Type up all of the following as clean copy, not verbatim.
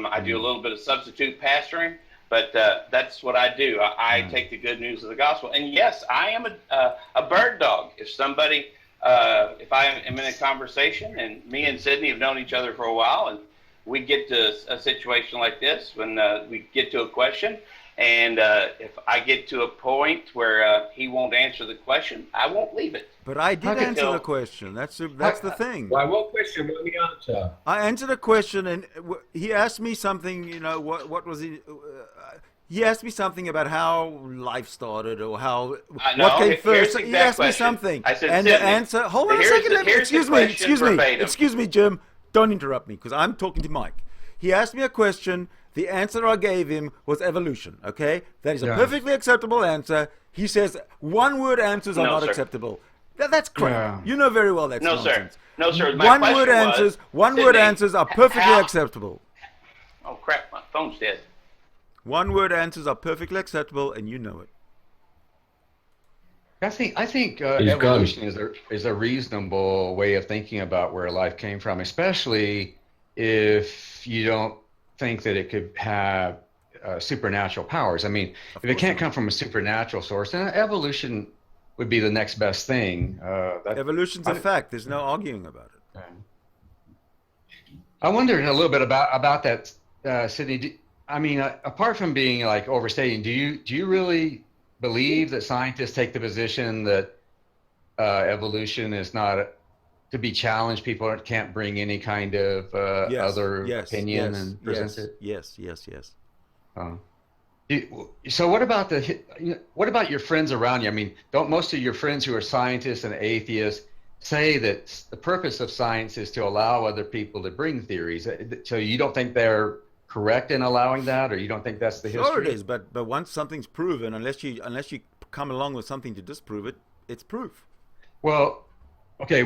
I do a little bit of substitute pastoring, but that's what I do. I take the good news of the gospel. And yes, I am a bird dog. If somebody, if I am in a conversation, and me and Sidney have known each other for a while, and we get to a situation like this, when we get to a question, and if I get to a point where he won't answer the question, I won't leave it. But I did answer the question. That's the thing. Why? What question? What did he answer? I answered a question, and he asked me something. You know, what was he? He asked me something about how life started, or how what came first. He asked me something, I said, and the answer. Hold on a second. Excuse me, Jim. Don't interrupt me, because I'm talking to Mike. He asked me a question. The answer I gave him was evolution. Okay, that is a perfectly acceptable answer. He says one-word answers are not acceptable. That's crap. Yeah. You know very well that's nonsense. No, sir. One-word answers are perfectly acceptable. Oh crap! My phone's dead. One-word answers are perfectly acceptable, and you know it. I think evolution is a reasonable way of thinking about where life came from, especially if you don't think that it could have supernatural powers. I mean, if it can't come from a supernatural source, then evolution would be the next best thing. Evolution's a fact. There's no arguing about it. I wondered a little bit about that, Sidney. I mean, apart from being like overstating, do you really believe that scientists take the position that evolution is not to be challenged? People can't bring any kind of other opinion and present it? Yes. So what about your friends around you? I mean, don't most of your friends who are scientists and atheists say that the purpose of science is to allow other people to bring theories? So you don't think they're correct in allowing that, or you don't think that's the history? Sure it is, but once something's proven, unless you come along with something to disprove it, it's proof. Well, okay,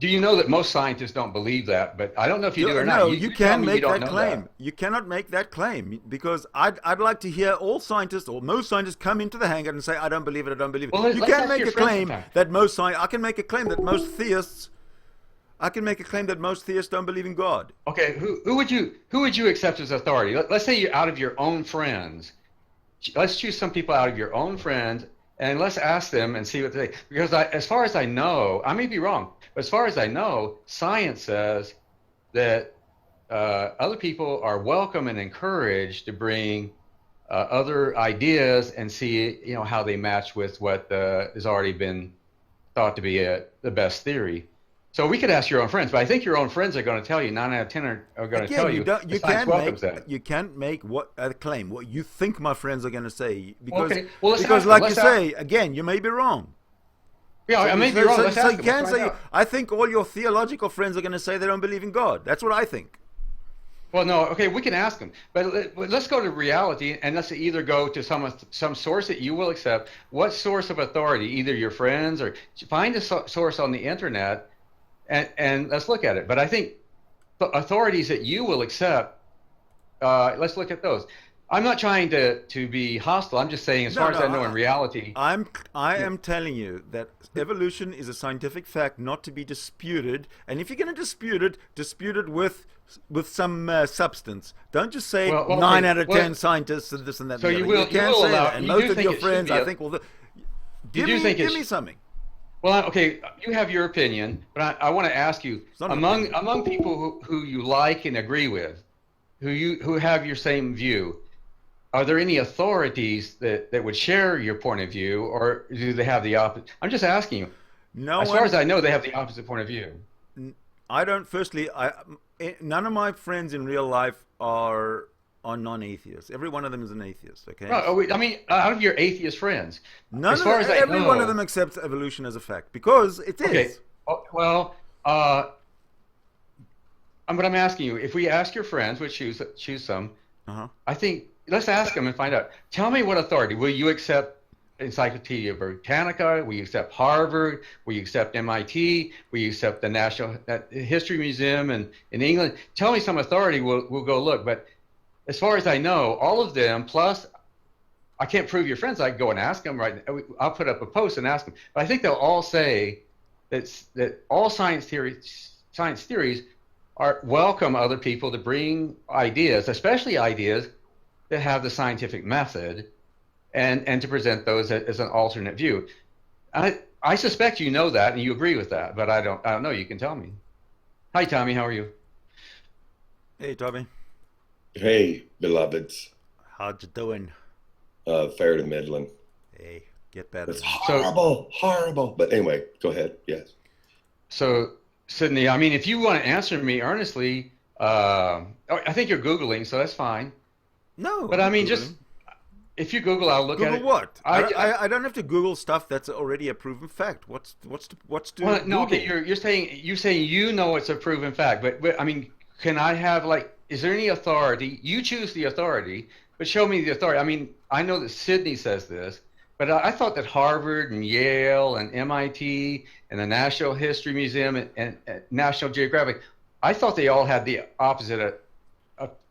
do you know that most scientists don't believe that? But I don't know if you do or not. No, you can make that claim. You cannot make that claim, because I'd like to hear all scientists, or most scientists, come into the hangar and say, I don't believe it, I don't believe it. Well, you can't make a claim that most I can make a claim that most theists don't believe in God. Okay, who would you accept as authority? Let's say you're out of your own friends. Let's choose some people out of your own friends, and let's ask them and see what they say. Because as far as I know, I may be wrong, but as far as I know, science says that other people are welcome and encouraged to bring other ideas and see, how they match with what has already been thought to be the best theory. So we could ask your own friends, but I think your own friends are going to tell you, 9 out of 10 are going to tell you. You can't make a claim what you think my friends are going to say, because again, you may be wrong. Yeah, I may be wrong. So you can say, I think all your theological friends are going to say they don't believe in God. That's what I think. Well, no, okay, we can ask them, but let's go to reality, and let's either go to some source that you will accept. What source of authority? Either your friends, or find a source on the internet. And let's look at it. But I think the authorities that you will accept, let's look at those. I'm not trying to be hostile. I'm just saying, as far as I know in reality. I am telling you that evolution is a scientific fact not to be disputed. And if you're going to dispute it with some substance. Don't just say 9 out of 10 scientists and this and that. So and you will say allow, that. And most of your friends, I think, give me something. Well, okay, you have your opinion, but I want to ask you, among people who you like and agree with, who have your same view, are there any authorities that would share your point of view, or do they have the opposite? I'm just asking you. As far as I know, they have the opposite point of view. I don't. Firstly, none of my friends in real life are non-atheists. Every one of them is an atheist. Okay. No, I mean, out of your athist friends, every one of them accepts evolution as a fact, because it is. Okay. Well, but I'm asking you, if we ask your friends, we choose some. I think let's ask them and find out. Tell me what authority will you accept? Encyclopedia Britannica? Will you accept Harvard? Will you accept MIT? Will you accept the National History Museum in England? Tell me some authority. We'll go look, but. As far as I know, all of them, plus I can't prove your friends. I can go and ask them right now. I'll put up a post and ask them. But I think they'll all say that all science theories welcome other people to bring ideas, especially ideas that have the scientific method, and to present those as an alternate view. I suspect you know that and you agree with that, but I don't know. You can tell me. Hi, Tommy. How are you? Hey, Tommy. Hey, beloveds. How'd you doing? Fair to middling. Hey, get better. It's horrible. But anyway, go ahead. Yes. So, Sidney, I mean, if you want to answer me earnestly, I think you're Googling, so that's fine. No. But I mean, just if you Google, I'll look at it. Google what? I don't have to Google stuff that's already a proven fact. What's to well, no, Google? okay, you're saying you know it's a proven fact, but I mean, can I have is there any authority? You choose the authority, but show me the authority. I mean, I know that Sidney says this, but I thought that Harvard and Yale and MIT and the National History Museum and National Geographic, I thought they all had the opposite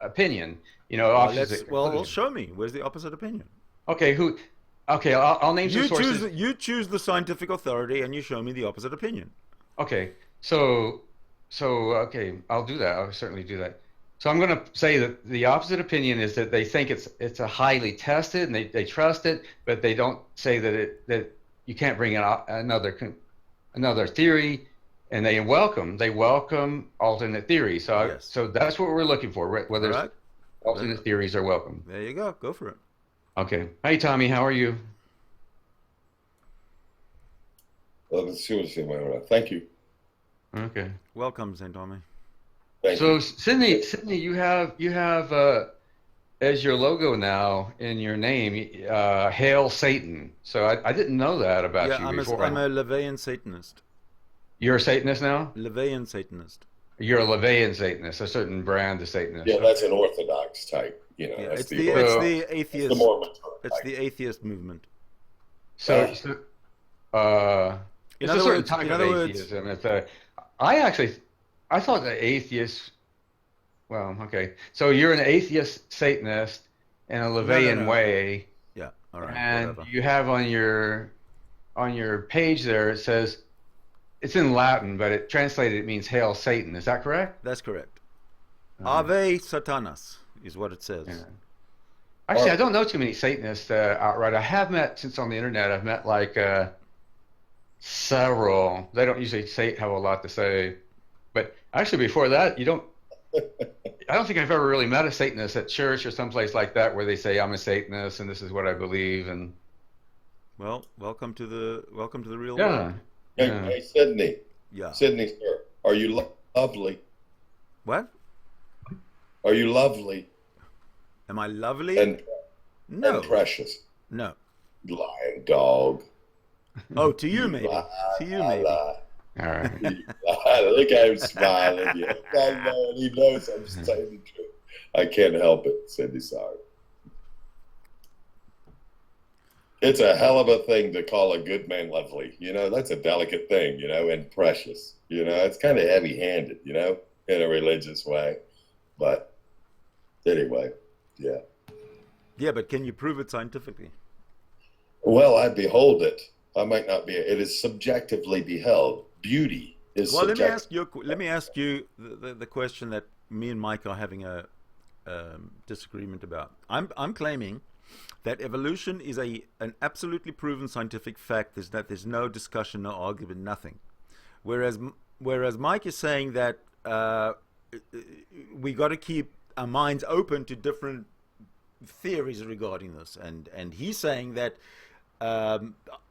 opinion. Well, show me. Where's the opposite opinion? Okay, Okay, I'll name some sources. You choose the scientific authority, and you show me the opposite opinion. Okay, so okay, I'll do that. I'll certainly do that. So I'm going to say that the opposite opinion is that they think it's a highly tested and they trust it, but they don't say that you can't bring in another theory, and they welcome alternate theories. So Yes. so that's what we're looking for. Whether Right. alternate theories are welcome. There you go. Go for it. Okay. Hey Tommy, how are you? Well, seriously, thank you. Okay. Welcome, St. Tommy. Thank So you. Sidney, you have as your logo now in your name, Hail Satan. So I didn't know that about you before. I'm a LaVeyan Satanist. You're a Satanist now? LaVeyan Satanist. You're a LaVeyan Satanist, a certain brand of Satanist. Yeah, that's an Orthodox type. Yeah, that's it's the atheist. the more mature It's type. the atheist movement. So it's In a other certain words- type in of other words- atheism. I thought the atheist. Well, okay. So you're an atheist Satanist in a LaVeyan no. way, Yeah. All right. and whatever. you have on your page there it says it's in Latin, but it translated it means Hail Satan. Is that correct? That's correct. Ave Satanas is what it says. Yeah. Actually, I don't know too many Satanists outright. I have met, since on the internet, I've met several. They don't usually have a lot to say. But actually, before that, I don't think I've ever really met a Satanist at church or someplace like that where they say, I'm a Satanist and this is what I believe. And Well, welcome to the real yeah. world. Hey, Sidney. Yeah. Sidney, sir, are you lovely? What? Are you lovely Am I lovely? and No. precious? No. Lying dog. Oh, to you maybe. Lie, To you maybe. lie. All right. Look at him smiling. Yeah, that man, he knows I'm saying the truth. I can't help it, Sidney. Sorry. It's a hell of a thing to call a good man lovely. That's a delicate thing, and precious. It's kind of heavy-handed, in a religious way. But anyway, yeah. Yeah, but can you prove it scientifically? Well, I behold it. I might not be. It is subjectively beheld. Beauty is subjective. Let me ask you the question that me and Mike are having a disagreement about. I'm claiming that evolution is an absolutely proven scientific fact. There's no discussion, no argument, nothing. Whereas Mike is saying that we got to keep our minds open to different theories regarding this, and he's saying that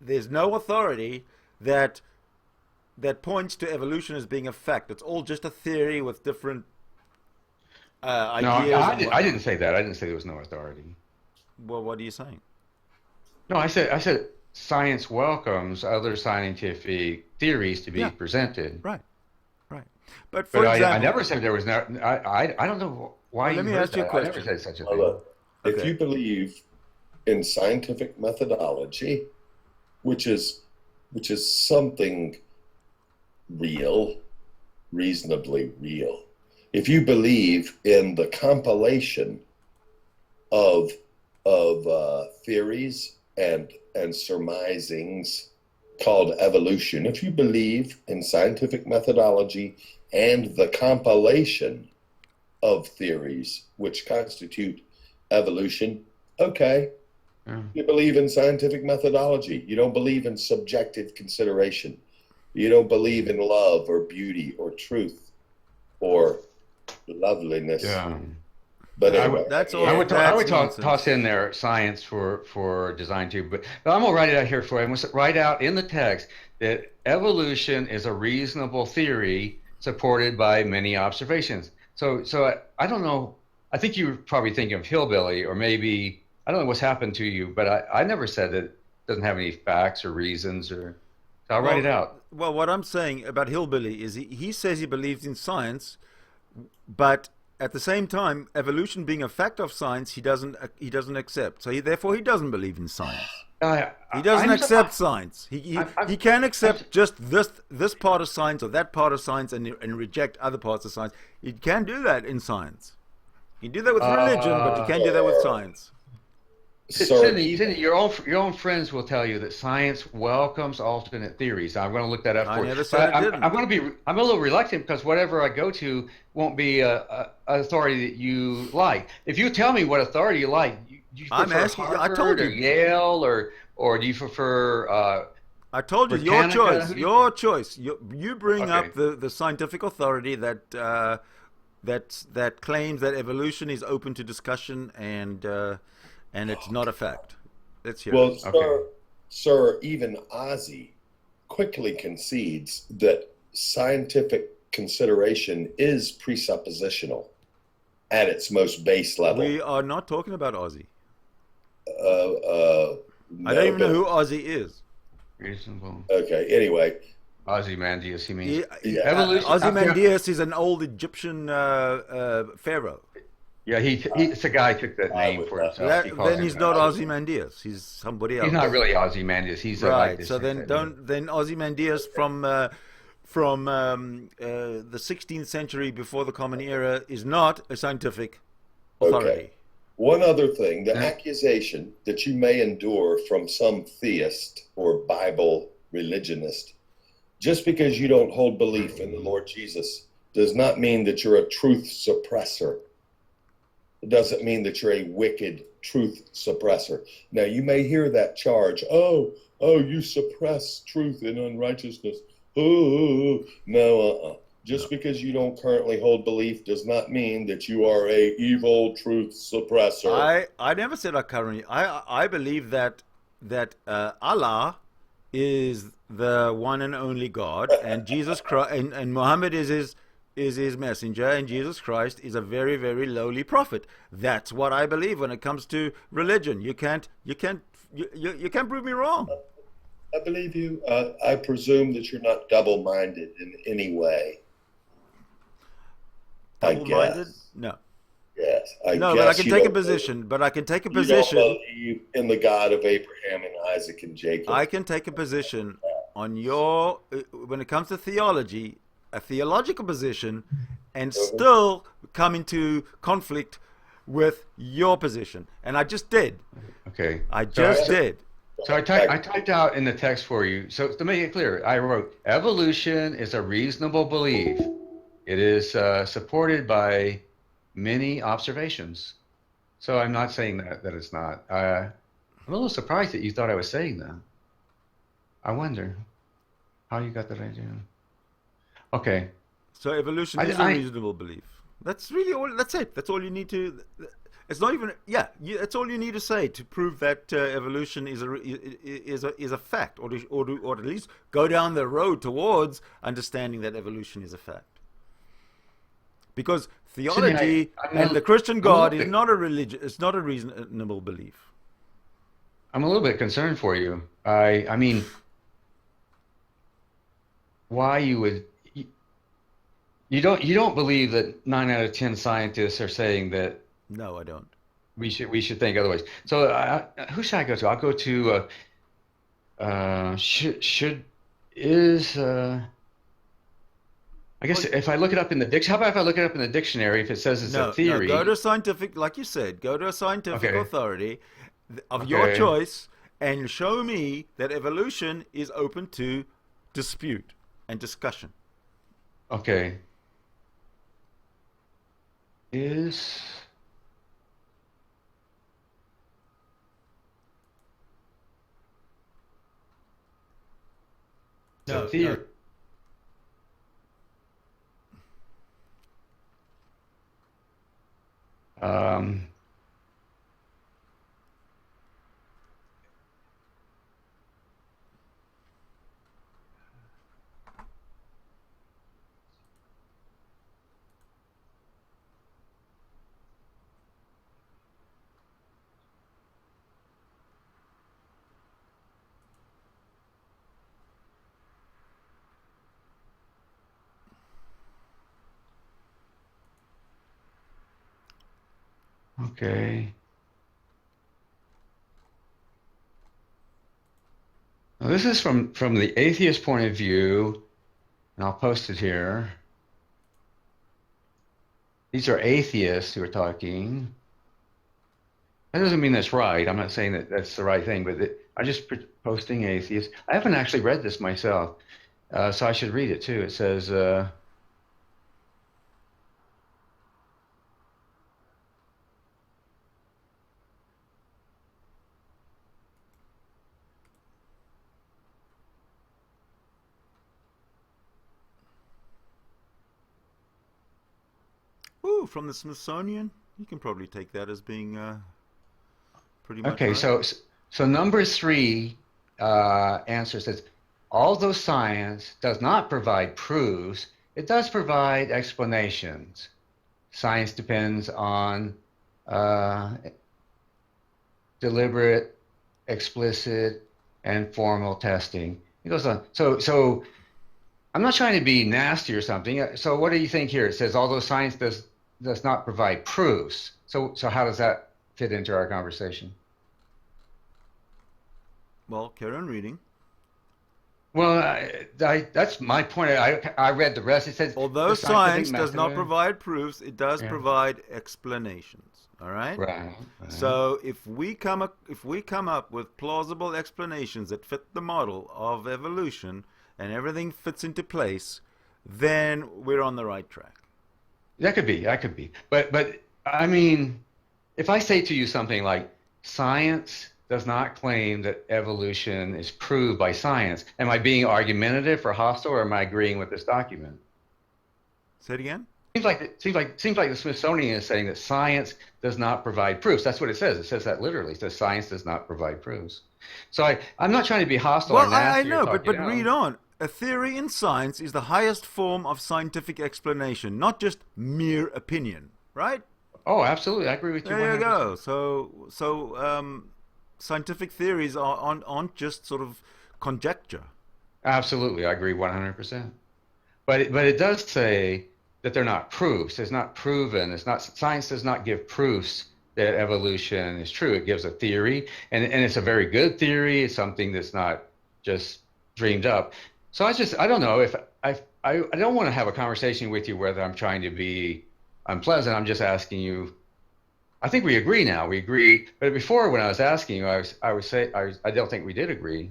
there's no authority that points to evolution as being a fact. It's all just a theory with different ideas. No, I didn't say that. I didn't say there was no authority. Well, what are you saying? No, I said science welcomes other scientific theories to be presented. Right. But for example, I never said there was no. I don't know why. Well, let me ask you a I never question. said such a Now, thing. look, if Okay. you believe in scientific methodology, which is something real, reasonably real, if you believe in the compilation of theories and surmisings called evolution, if you believe in scientific methodology and the compilation of theories which constitute evolution, okay. You believe in scientific methodology. You don't believe in subjective consideration. You don't believe in love or beauty or truth or loveliness. Yeah. But anyway, that's all. I would toss in there science for design too, but I'm gonna write it out here for you. I'm gonna write out in the text that evolution is a reasonable theory supported by many observations. So I don't know. I think you were probably thinking of hillbilly, or maybe I don't know what's happened to you, but I never said that it doesn't have any facts or reasons, or so I'll write it out. Well, what I'm saying about hillbilly is he says he believes in science, but at the same time, evolution being a fact of science, he doesn't accept. So therefore, he doesn't believe in science. He doesn't accept science. He can accept just this part of science or that part of science and reject other parts of science. He can do that in science. You can do that with religion, but you can't do that with science. Sidney, your own friends will tell you that science welcomes alternate theories. I'm going to look that up for you. I never said it didn't. I'm a little reluctant because whatever I go to won't be an authority that you like. If you tell me what authority you like, you prefer Harvard I told you. or Yale, or do you prefer? I told you, Britannica? your choice. You bring up the scientific authority that claims that evolution is open to discussion and it's not a fact. Let's hear it. Well, sir, even Ozzy quickly concedes that scientific consideration is presuppositional at its most base level. We are not talking about Ozzy. No, I don't even know who Ozzy is. Reasonable. Okay, anyway. Ozymandias, you mean? Evolution. Ozymandias is an old Egyptian pharaoh. Yeah, it's a guy who took that name for himself. Then he's not Ozymandias. He's somebody else. He's not really Ozymandias. He's right. So then Ozymandias from the 16th century before the Common Era is not a scientific authority. Okay. One other thing, the accusation that you may endure from some theist or Bible religionist, just because you don't hold belief in the Lord Jesus, does not mean that you're a truth suppressor. It doesn't mean that you're a wicked truth suppressor. Now, you may hear that charge, oh, you suppress truth and unrighteousness. Oh, no, Just because you don't currently hold belief does not mean that you are a evil truth suppressor. I never said I currently. I believe that Allah is the one and only God, and Jesus Christ and Muhammad is his messenger, and Jesus Christ is a very, very lowly prophet. That's what I believe when it comes to religion. You can't prove me wrong. I believe you. I presume that you're not double-minded in any way. Double-minded? No. Yes. But I can take a position. But I can take a position. You don't believe in the God of Abraham and Isaac and Jacob. I can take a position on when it comes to theology, a theological position, and still come into conflict with your position. And I just did. Okay. I just did. So I typed out in the text for you. So to make it clear, I wrote, evolution is a reasonable belief. It is supported by many observations. So I'm not saying that it's not. I'm a little surprised that you thought I was saying that. I wonder how you got that idea. Okay. So evolution is a reasonable belief. That's really all. That's it. That's all you need to. It's not even. Yeah. That's all you need to say to prove that evolution is a fact, or at least go down the road towards understanding that evolution is a fact. Because theology and the Christian God is not a religion. It's not a reasonable belief. I'm a little bit concerned for you. I mean, why you would. You don't believe that 9 out of 10 scientists are saying that? No, I don't. We should think otherwise. So who should I go to? I'll go to I guess if I look it up in the dictionary. How about if I look it up in the dictionary? If it says it's a theory. No, go to a scientific, like you said. Go to a scientific authority of your choice and show me that evolution is open to dispute and discussion. Okay. is No, theory. Okay. Now, this is from the atheist point of view, and I'll post it here. These are atheists who are talking. That doesn't mean that's right. I'm not saying that that's the right thing, but I'm just posting atheists. I haven't actually read this myself, so I should read it too. It says, ooh, from the Smithsonian. You can probably take that as being pretty much okay, right. so number 3 answer says, although science does not provide proofs, it does provide explanations. Science depends on deliberate, explicit, and formal testing. It goes on. So I'm not trying to be nasty or something. So what do you think here? It says, although science does not provide proofs. So how does that fit into our conversation? Well, carry on reading. Well, that's my point. I read the rest. It says, although science does not provide proofs, it does provide explanations. All right? Right. So if we come up with plausible explanations that fit the model of evolution and everything fits into place, then we're on the right track. That could be. But I mean, if I say to you something like, science does not claim that evolution is proved by science, am I being argumentative or hostile, or am I agreeing with this document? Say it again? Seems like the Smithsonian is saying that science does not provide proofs. That's what it says. It says that literally. It says science does not provide proofs. So I'm not trying to be hostile or nasty. Well, I know, but read on. A theory in science is the highest form of scientific explanation, not just mere opinion, right? Oh, absolutely. I agree with you. There you go. So scientific theories aren't just sort of conjecture. Absolutely. I agree 100%. But it does say that they're not proofs. It's not proven. Science does not give proofs that evolution is true. It gives a theory, and it's a very good theory. It's something that's not just dreamed up. So I don't know if I don't want to have a conversation with you whether I'm trying to be unpleasant. I'm just asking you. I think we agree now. We agree. But before, when I was asking you, I don't think we did agree.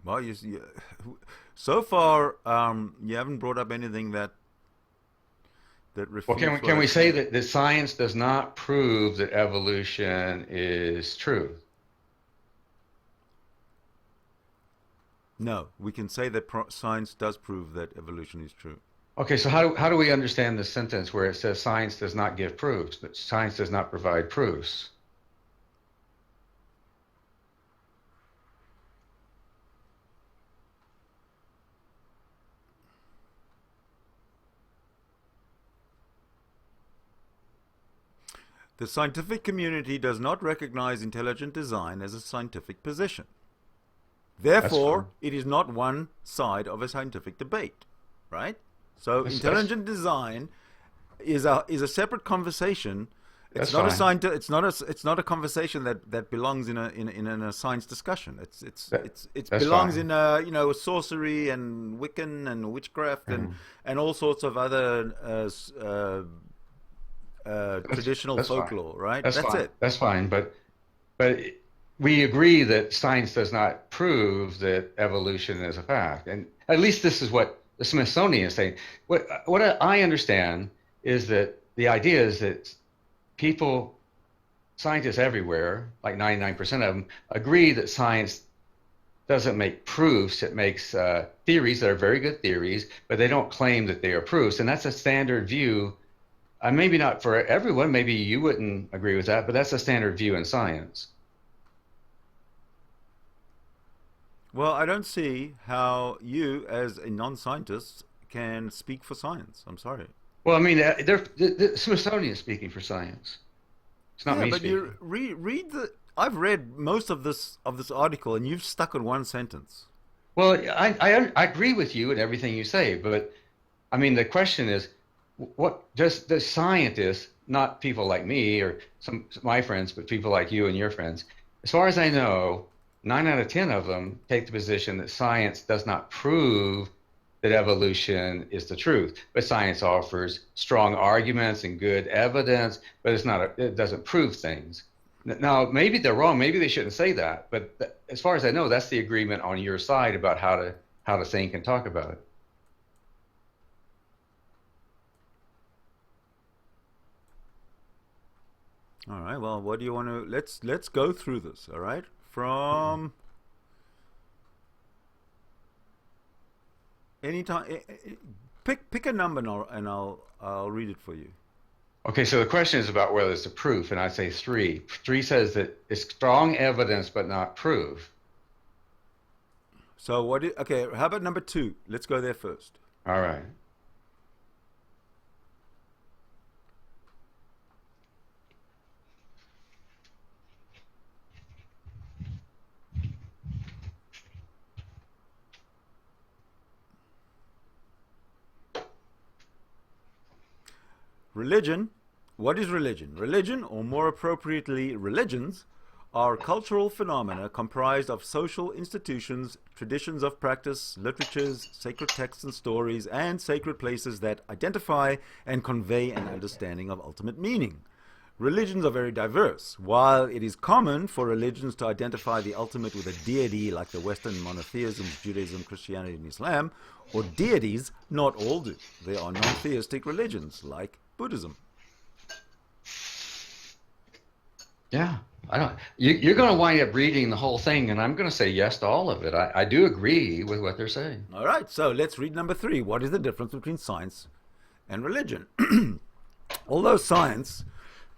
Well, so far you haven't brought up anything that refutes. Well, can we say that science does not prove that evolution is true? No, we can say that science does prove that evolution is true. Okay, so how do we understand the sentence where it says science does not give proofs, that science does not provide proofs? The scientific community does not recognize intelligent design as a scientific position. Therefore, it is not one side of a scientific debate, right? So intelligent design is a separate conversation. It's not a conversation that belongs in a science discussion. It belongs in sorcery and Wiccan and witchcraft and all sorts of other traditional folklore, right? That's it. That's fine, but we agree that science does not prove that evolution is a fact. And at least this is what the Smithsonian is saying. What I understand is that the idea is that people, scientists everywhere, like 99% of them, agree that science doesn't make proofs. It makes theories that are very good theories, but they don't claim that they are proofs. And that's a standard view. Maybe not for everyone. Maybe you wouldn't agree with that, but that's a standard view in science. Well, I don't see how you, as a non-scientist, can speak for science. I'm sorry. Well, I mean, the Smithsonian is speaking for science. It's not me but speaking. You read the. I've read most of this article, and you've stuck on one sentence. Well, I agree with you and everything you say, but I mean, the question is, what does the scientists, not people like me or my friends, but people like you and your friends, as far as I know, 9 out of 10 of them take the position that science does not prove that evolution is the truth, but science offers strong arguments and good evidence, but it doesn't prove things. Now, maybe they're wrong. Maybe they shouldn't say that. But as far as I know, that's the agreement on your side about how to think and talk about it. All right. Well, what do you want to? Let's go through this. All right. From anytime, pick a number and I'll read it for you. Okay, so the question is about whether it's a proof, and I say 3. 3 says that it's strong evidence but not proof. So okay, how about number 2? Let's go there first. All right. Religion. What is religion? Religion, or more appropriately religions, are cultural phenomena comprised of social institutions, traditions of practice, literatures, sacred texts and stories, and sacred places that identify and convey an understanding of ultimate meaning. Religions are very diverse. While it is common for religions to identify the ultimate with a deity like the Western monotheisms, Judaism, Christianity, and Islam, or deities, not all do. There are non-theistic religions like Buddhism. Yeah, you're going to wind up reading the whole thing, and I'm going to say yes to all of it. I do agree with what they're saying. All right, so let's read number 3. What is the difference between science and religion? Although science,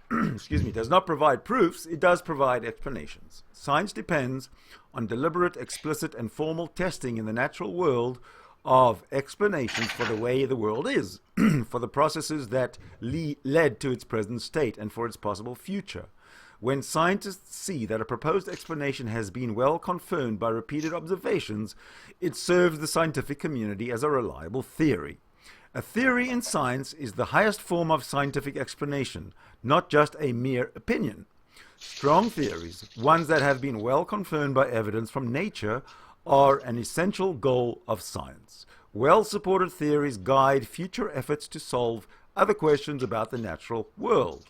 does not provide proofs, it does provide explanations. Science depends on deliberate, explicit, and formal testing in the natural world of explanations for the way the world is, for the processes that led to its present state, and for its possible future. When scientists see that a proposed explanation has been well confirmed by repeated observations, it serves the scientific community as a reliable theory. A theory in science is the highest form of scientific explanation, not just a mere opinion. Strong theories, ones that have been well confirmed by evidence from nature, are an essential goal of science. Well-supported theories guide future efforts to solve other questions about the natural world.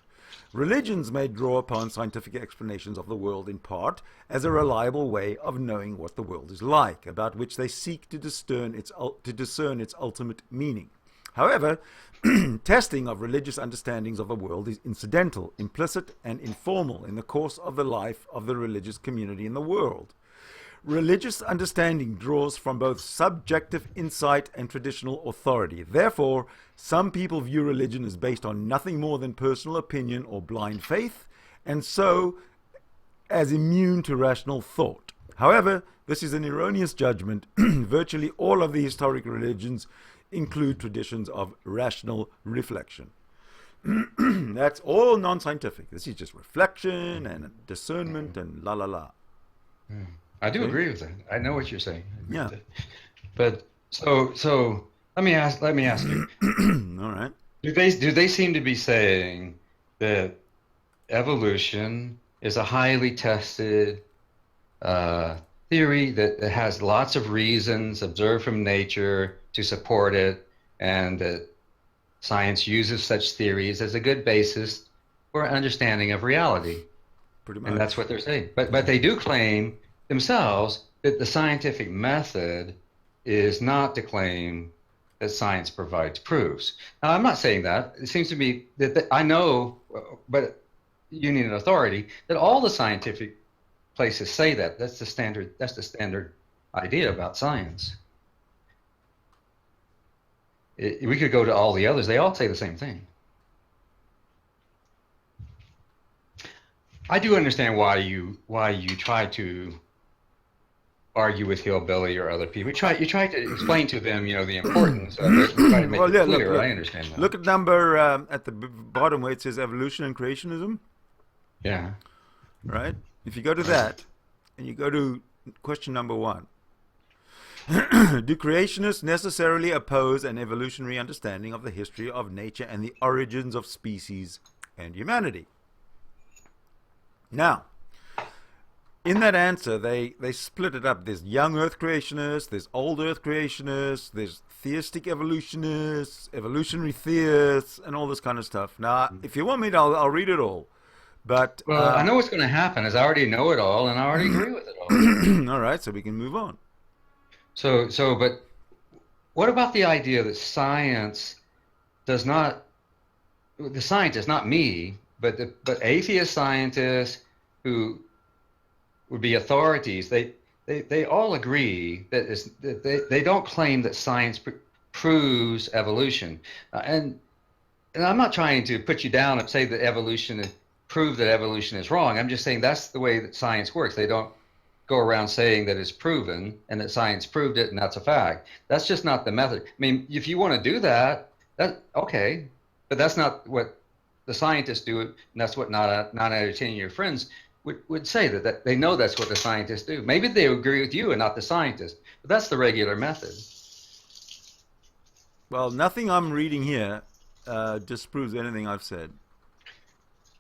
Religions may draw upon scientific explanations of the world in part as a reliable way of knowing what the world is like, about which they seek to discern its ultimate meaning. However, testing of religious understandings of the world is incidental, implicit, and informal in the course of the life of the religious community in the world. Religious understanding draws from both subjective insight and traditional authority. Therefore, some people view religion as based on nothing more than personal opinion or blind faith, and so as immune to rational thought. However, this is an erroneous judgment. Virtually all of the historic religions include traditions of rational reflection. That's all non-scientific. This is just reflection and discernment and la la la. I do agree with that. I know what you're saying. Yeah. But so let me ask you. All right. Do they seem to be saying that evolution is a highly tested theory that has lots of reasons observed from nature to support it, and that science uses such theories as a good basis for understanding of reality? Pretty much. And that's what they're saying. But they do claim themselves that the scientific method is not to claim that science provides proofs. Now, I'm not saying that. It seems to me that I know, but you need an authority, that all the scientific places say that. That's the standard idea about science. We could go to all the others. They all say the same thing. I do understand why you try to argue with Hillbilly or other people. You try to explain to them, the importance of it. Try to make it clear. Look, I understand that. Look at number at the bottom where it says evolution and creationism. Yeah. Right? If you go to that, and you go to question number 1. Do creationists necessarily oppose an evolutionary understanding of the history of nature and the origins of species and humanity? Now, in that answer, they split it up. There's young Earth creationists, there's old Earth creationists, there's theistic evolutionists, evolutionary theists, and all this kind of stuff. Now, if you want me to, I'll read it all. But I know what's going to happen, is I already know it all, and I already agree with it all. All right, so we can move on. But what about the idea that science does not, the scientists, not me, but atheist scientists who would be authorities, they all agree that they don't claim that science proves evolution. And I'm not trying to put you down and say that prove that evolution is wrong. I'm just saying that's the way that science works. They don't go around saying that it's proven and that science proved it and that's a fact. That's just not the method. I mean, if you want to do that, okay, but that's not what the scientists do, and that's what 9 out of 10 of your friends would say, that they know that's what the scientists do. Maybe they agree with you and not the scientists, but that's the regular method. Well, nothing I'm reading here disproves anything I've said.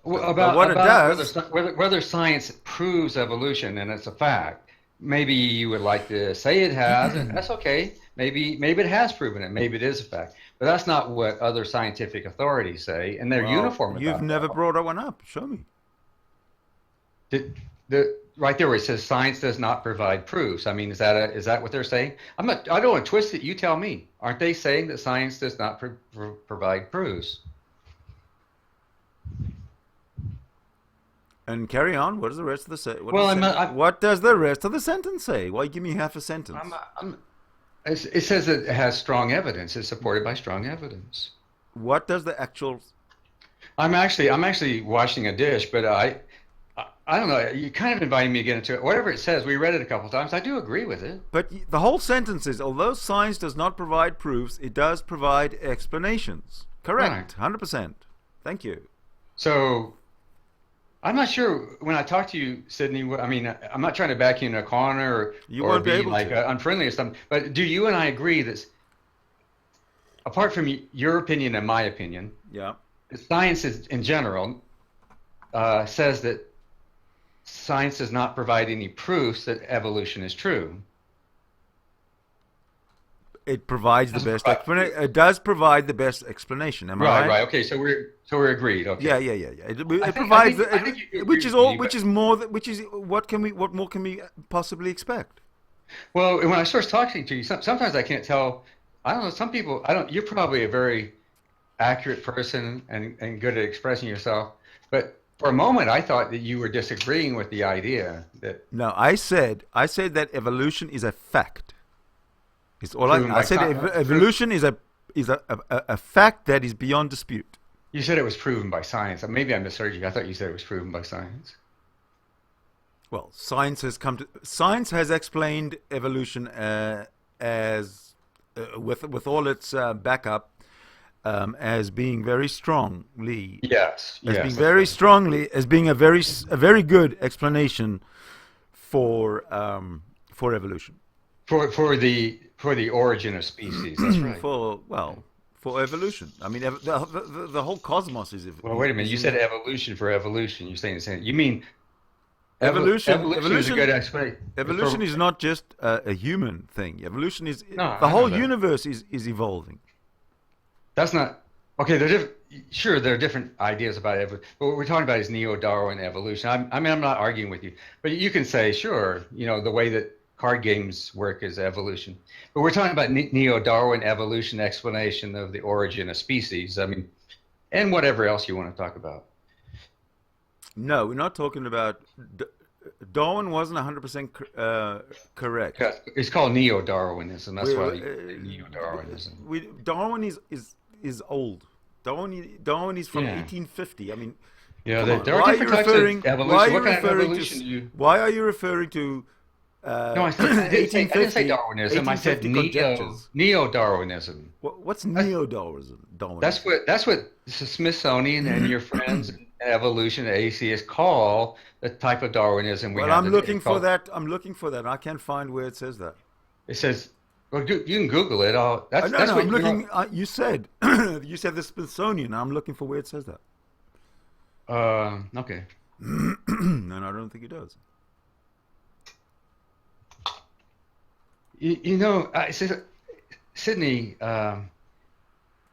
About what it does, whether science proves evolution and it's a fact. Maybe you would like to say it has, and that's okay. Maybe it has proven it. Maybe it is a fact. But that's not what other scientific authorities say, and they're uniform about it. You've never brought that one up. Show me. Right there where it says science does not provide proofs. I mean, is that what they're saying? I don't want to twist it. You tell me. Aren't they saying that science does not provide proofs? And carry on. What does the rest of the sentence? What does the rest of the sentence say? Why give me half a sentence? It says that it has strong evidence. It's supported by strong evidence. What does the actual? I'm actually washing a dish, but I don't know. You kind of invited me to get into it. Whatever it says, we read it a couple times. I do agree with it. But the whole sentence is, although science does not provide proofs, it does provide explanations. Correct. Right. 100%. Thank you. So I'm not sure when I talk to you, Sidney. I mean, I'm not trying to back you in a corner or be like unfriendly or something. But do you and I agree that, apart from your opinion and my opinion, science is, in general says that science does not provide any proofs that evolution is true? It provides the best explanation. It does provide the best explanation. Am I right? Right. Okay. So we're agreed. Okay. Yeah. It provides what more can we possibly expect? Well, when I start talking to you, sometimes I can't tell. I don't know. Some people, You're probably a very accurate person and good at expressing yourself. But for a moment, I thought that you were disagreeing with the idea that. No, I said that evolution is a fact. It's all I said. Evolution is a fact that is beyond dispute. You said it was proven by science. Maybe I misheard you. I thought you said it was proven by science. Well, science has explained evolution as with all its backup as being very strongly. Yes. Being very strongly as being a very good explanation for evolution. For the origin of species, that's right. For evolution. I mean, the whole cosmos is. Well, wait a minute. You said evolution for evolution. You're saying the same. You mean evolution? Evolution is a good explanation. Evolution is not just a human thing. Evolution is the whole universe is evolving. That's not okay. sure, there are different ideas about it, but what we're talking about is neo-Darwin evolution. I mean, I'm not arguing with you, but you can say, sure, the way that card games work is evolution. But we're talking about neo-Darwin evolution explanation of the origin of species. I mean, and whatever else you want to talk about. No, we're not talking about. Darwin wasn't 100% correct. It's called neo-Darwinism. That's why neo-Darwinism. Darwin is old. Darwin is from 1850. I mean, there are different types of evolution. What kind of evolution do you? Why are you referring to? No, I didn't say Darwinism. I said neo-Darwinism. What's neo-Darwinism? That's what the Smithsonian and your friends in evolution atheists call the type of Darwinism we have. Well, I'm looking for that. I can't find where it says that. It says, well, you can Google it. That's what I'm looking. You said you said the Smithsonian. I'm looking for where it says that. Okay. And I don't think it does. Sidney,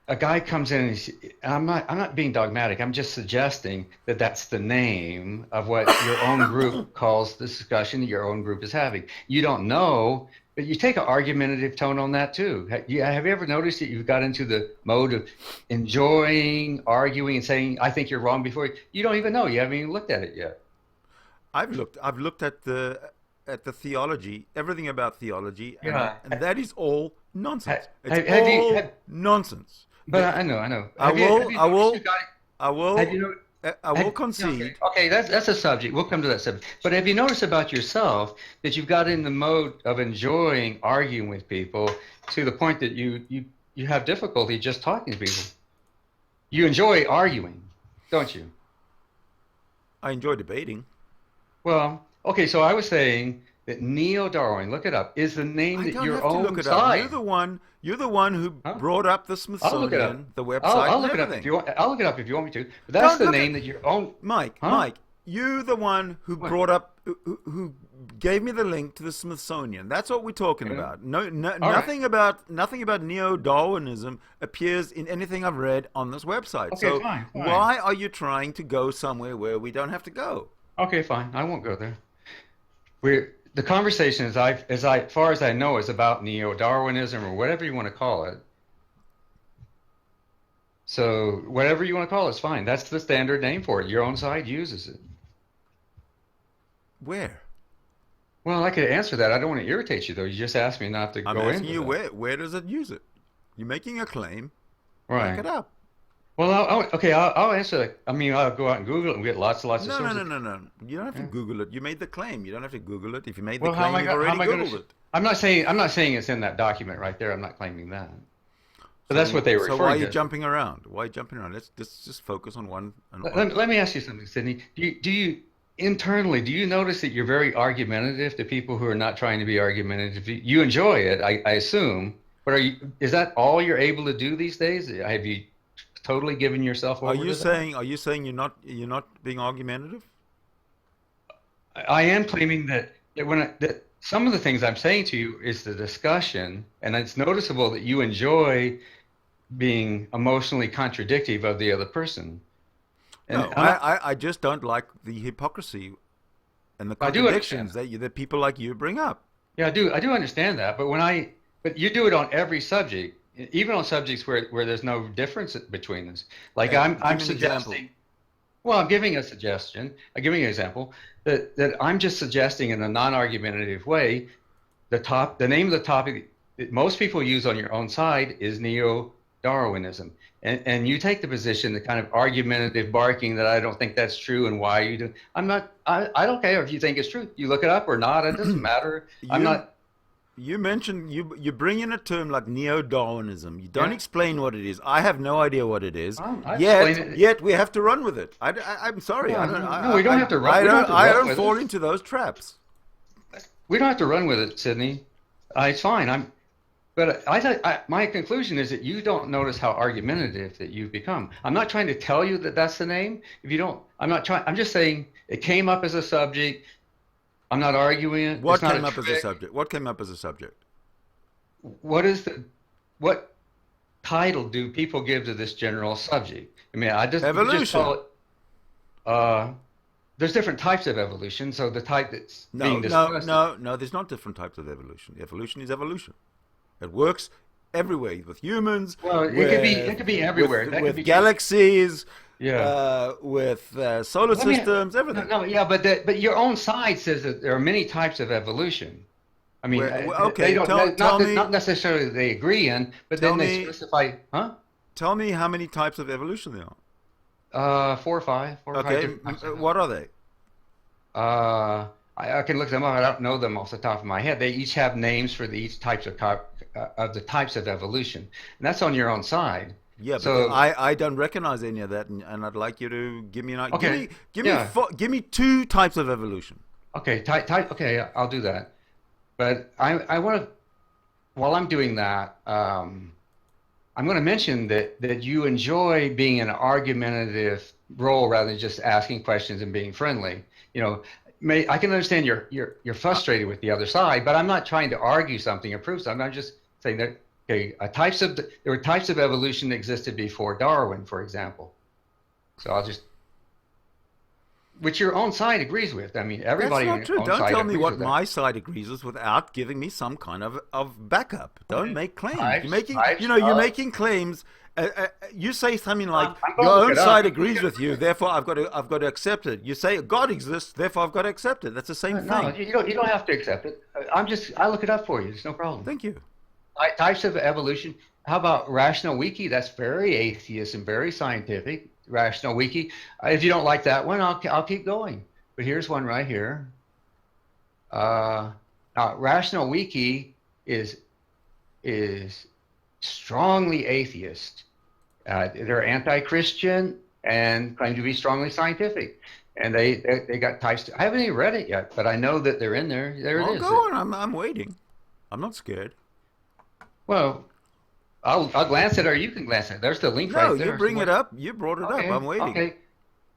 a guy comes in and I'm not being dogmatic. I'm just suggesting that that's the name of what your own group calls the discussion that your own group is having. You don't know, but you take an argumentative tone on that too. Have you ever noticed that you've got into the mode of enjoying, arguing, and saying, "I think you're wrong" before you don't even know. You haven't even looked at it yet. I've looked at the theology, everything about theology, and that is all nonsense. It's all nonsense. But I know. I will concede. Okay, that's a subject. We'll come to that subject. But have you noticed about yourself that you've got in the mode of enjoying arguing with people to the point that you have difficulty just talking to people? You enjoy arguing, don't you? I enjoy debating. Well, okay, so I was saying that neo-Darwin, look it up, is the name that your own side. You're the one who brought up the Smithsonian, the website. I'll look it up if you want. I'll look it up if you want me to. But that's the name that your own. Mike, you're the one who brought up, who gave me the link to the Smithsonian. That's what we're talking about. Nothing about neo-Darwinism appears in anything I've read on this website. Okay, so fine. Why are you trying to go somewhere where we don't have to go? Okay, fine. I won't go there. The conversation, as far as I know, is about neo-Darwinism or whatever you want to call it. So whatever you want to call it is fine. That's the standard name for it. Your own side uses it. Where? Well, I could answer that. I don't want to irritate you, though. You just asked me not to go into it. I'm asking you where does it use it? You're making a claim. Right. Back it up. Well, I'll answer that. I mean, I'll go out and Google it and get lots of sources. No. You don't have to Google it. You made the claim. You don't have to Google it. If you made the claim, you've already Googled it. I'm not saying it's in that document right there. I'm not claiming that. But that's what they were referring to. So why are you jumping around? Let's just focus on one. Let me ask you something, Sidney. Do you internally notice that you're very argumentative to people who are not trying to be argumentative? You enjoy it, I assume. But is that all you're able to do these days? Have you totally given yourself over? Are you saying you're not being argumentative? I am claiming that some of the things I'm saying to you is the discussion, and it's noticeable that you enjoy being emotionally contradictive of the other person. And no, I just don't like the hypocrisy and the contradictions that people like you bring up. Yeah, I do understand that, but you do it on every subject. Even on subjects where there's no difference between us. Like I'm suggesting. Well, I'm giving a suggestion. I'm giving an example that I'm just suggesting in a non-argumentative way. The name of the topic that most people use on your own side is neo-Darwinism, and you take the position, the kind of argumentative barking that I don't think that's true and why you do. I don't care if you think it's true. You look it up or not. It doesn't matter. I'm not. You mentioned you bring in a term like neo-Darwinism. You don't explain what it is. I have no idea what it is. Yet we have to run with it. I'm sorry. No, we don't have to run. I don't fall into those traps. We don't have to run with it, Sidney. It's fine. My conclusion is that you don't notice how argumentative that you've become. I'm not trying to tell you that that's the name. If you don't, I'm just saying it came up as a subject. I'm not arguing it. What came up as a subject? title do people give to this general subject? I mean, evolution. Just call it, there's different types of evolution. So the type that's being discussed. No. There's not different types of evolution. Evolution is evolution. It works everywhere with humans. Well, it could be everywhere. With galaxies. Yeah. With solar systems, everything. But your own side says that there are many types of evolution. I mean, okay. Not necessarily they agree in, but then they specify. Huh? Tell me how many types of evolution there are. 4 or 5. Okay. What are they? I can look them up. I don't know them off the top of my head. They each have names for each types of the types of evolution, and that's on your own side. Yeah, so I don't recognize any of that, and I'd like you to give me an idea. Okay. Give me 2 types of evolution. Okay, okay, I'll do that. But I want to, while I'm doing that, I'm going to mention that you enjoy being in an argumentative role rather than just asking questions and being friendly. You know, I can understand you're frustrated with the other side, but I'm not trying to argue something or prove something. I'm just saying that. Okay, there were types of evolution that existed before Darwin, for example. So which your own side agrees with. I mean, everybody. That's not true. Don't tell me what my side agrees with without giving me some kind of backup. Don't make claims. You're making claims. You say something like your own side agrees with you, therefore I've got to accept it. You say God exists, therefore I've got to accept it. That's the same thing. No, you don't have to accept it. I look it up for you. It's no problem. Thank you. Types of evolution. How about Rational Wiki? That's very atheist and very scientific. Rational Wiki. If you don't like that one, I'll keep going. But here's one right here. Rational Wiki is strongly atheist. They're anti-Christian and claim to be strongly scientific. And they got types. I haven't even read it yet, but I know that they're in there. There it is. Go on. I'm waiting. I'm not scared. Well, I'll glance at it, or you can glance at it. There's the link right there. No, you bring it up. You brought it up. I'm waiting.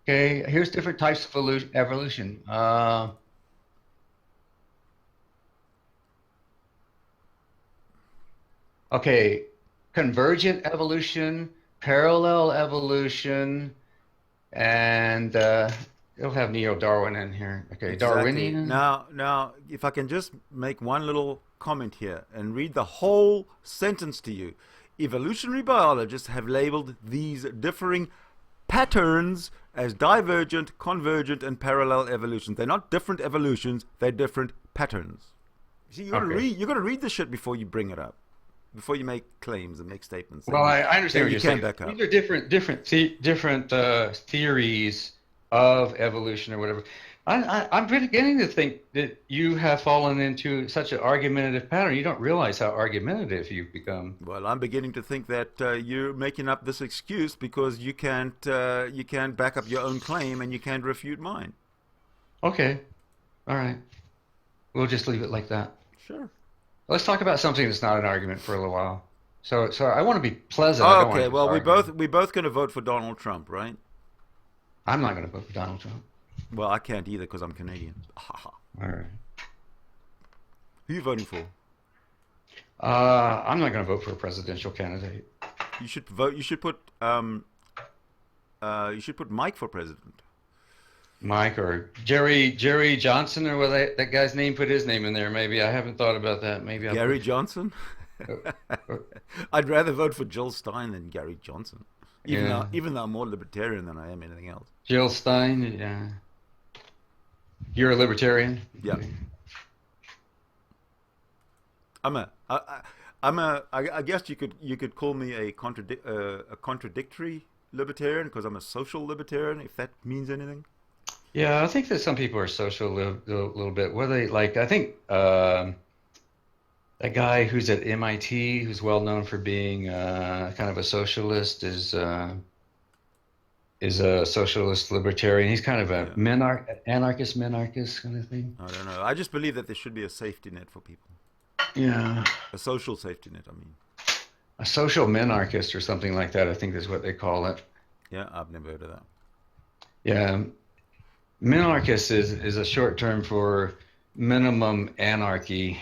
Okay. Here's different types of evolution. Okay, convergent evolution, parallel evolution, and it'll have Neo-Darwin in here. Okay, exactly. Darwinian. Now, if I can just make one little comment here and read the whole sentence to you. Evolutionary biologists have labeled these differing patterns as divergent, convergent, and parallel evolutions. They're not different evolutions, they're different patterns. See, you got to read the shit before you bring it up, before you make claims and make statements. Well, I understand what you're saying. These are different theories of evolution or whatever. I'm beginning to think that you have fallen into such an argumentative pattern. You don't realize how argumentative you've become. Well, I'm beginning to think that you're making up this excuse because you can't back up your own claim and you can't refute mine. Okay, all right. We'll just leave it like that. Sure. Let's talk about something that's not an argument for a little while. So I want to be pleasant. Oh, okay. Well, we both going to vote for Donald Trump, right? I'm not going to vote for Donald Trump. Well, I can't either because I'm Canadian. All right. Who are you voting for? I'm not going to vote for a presidential candidate. You should vote. You should put Mike for president. Mike or Jerry Johnson or what that guy's name, put his name in there. Maybe I haven't thought about that. Maybe Gary Johnson. I'd rather vote for Jill Stein than Gary Johnson. Even though I'm more libertarian than I am anything else. Jill Stein, yeah. You're a libertarian? Yeah. I guess you could call me a contradictory libertarian because I'm a social libertarian, if that means anything. Yeah, I think that some people are social a little bit. What they like, I think that guy who's at MIT, who's well known for being kind of a socialist, is a socialist libertarian. He's kind of a anarchist kind of thing. I don't know. I just believe that there should be a safety net for people. Yeah. A social safety net, I mean. A social minarchist or something like that, I think is what they call it. Yeah, I've never heard of that. Yeah. Minarchist is a short term for minimum anarchy.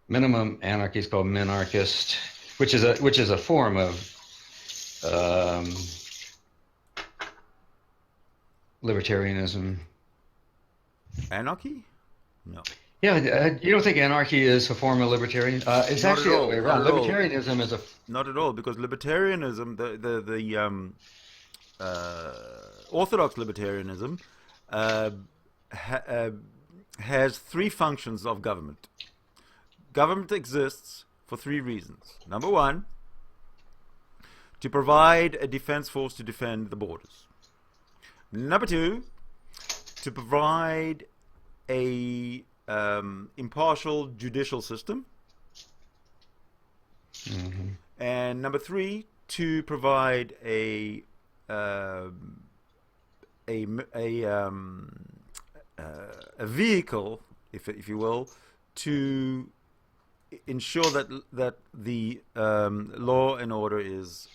Minimum anarchy is called minarchist. which is a form of libertarianism. Anarchy? No. Yeah, you don't think anarchy is a form of libertarian? It's Not actually at the all. other way around. Not at all. Libertarianism is a Not at all, because libertarianism, orthodox libertarianism, has three functions of government. Government exists for three reasons. Number one, to provide a defense force to defend the borders. Number two, to provide a impartial judicial system. Mm-hmm. And number three, to provide a vehicle, if you will, to ensure that the law and order is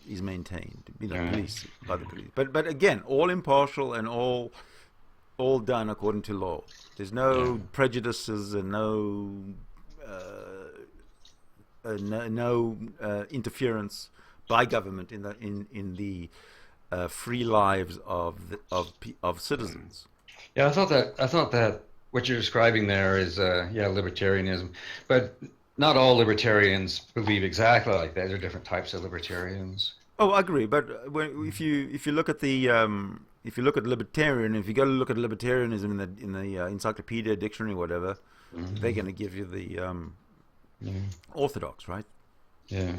maintained, police, by the police. But again, all impartial and all done according to law. There's no prejudices and no interference by government in the free lives of citizens. Yeah, I thought that what you're describing there is libertarianism, but not all libertarians believe exactly like that. There are different types of libertarians. Oh, I agree. But if you look at libertarian, if you go to look at libertarianism in the encyclopedia, dictionary, whatever, they're going to give you the orthodox, right? Yeah,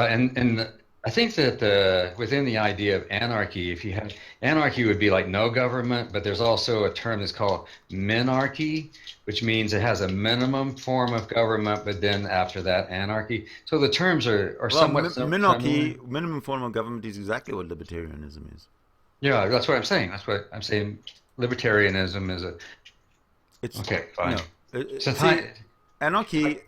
and I think that within the idea of anarchy, if you have anarchy would be like no government, but there's also a term that's called minarchy, which means it has a minimum form of government, but then after that anarchy. So the terms are somewhat minarchy, minimum form of government is exactly what libertarianism is. Yeah, that's what I'm saying. That's what I'm saying. Libertarianism is okay. Fine. Anarchy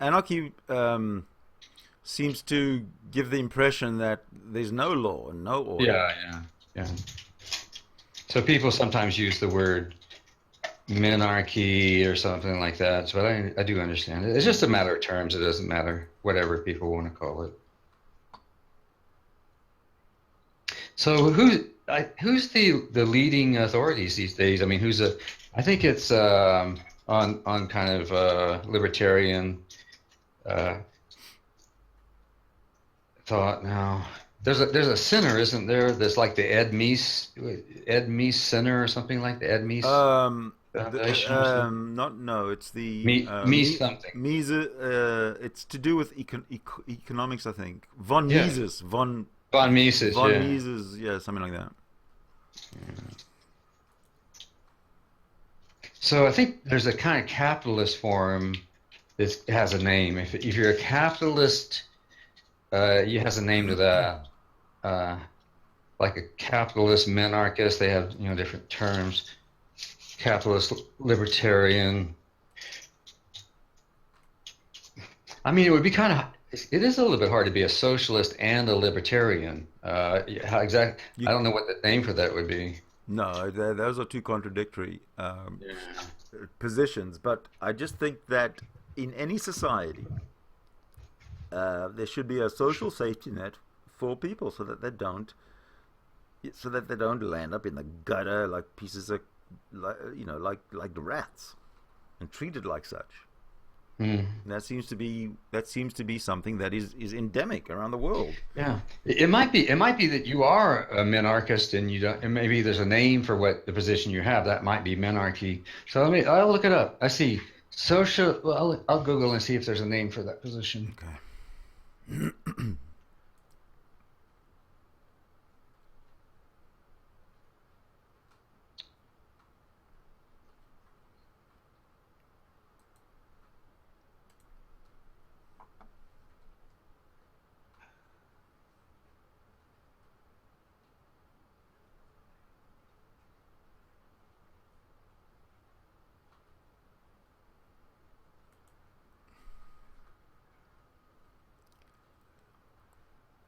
seems to give the impression that there's no law and no order. Yeah. So people sometimes use the word minarchy or something like that. So I do understand it. It's just a matter of terms. It doesn't matter whatever people want to call it. So who's the leading authorities these days? I mean, I think it's on kind of libertarian thought now. There's a center, isn't there? There's like the Ed Meese Center or something like the Ed Meese Foundation. It's the Meese something. Mises. It's to do with economics, I think. Von Mises. Von Mises. Mises. Yeah, something like that. Yeah. So I think there's a kind of capitalist form that has a name. If you're a capitalist, it has a name to that. Like a capitalist minarchist, they have different terms. Capitalist libertarian. I mean, it would be kind of. It is a little bit hard to be a socialist and a libertarian. How exactly? I don't know what the name for that would be. No, those are two contradictory positions. But I just think that in any society, there should be a social safety net for people so that they don't land up in the gutter like pieces of, like the rats, and treated like such. That seems to be something that is endemic around the world. Yeah, it might be that you are a minarchist and you don't, and maybe there's a name for what the position you have. That might be minarchy. So I'll look it up. I see social. Well, I'll Google and see if there's a name for that position. Okay.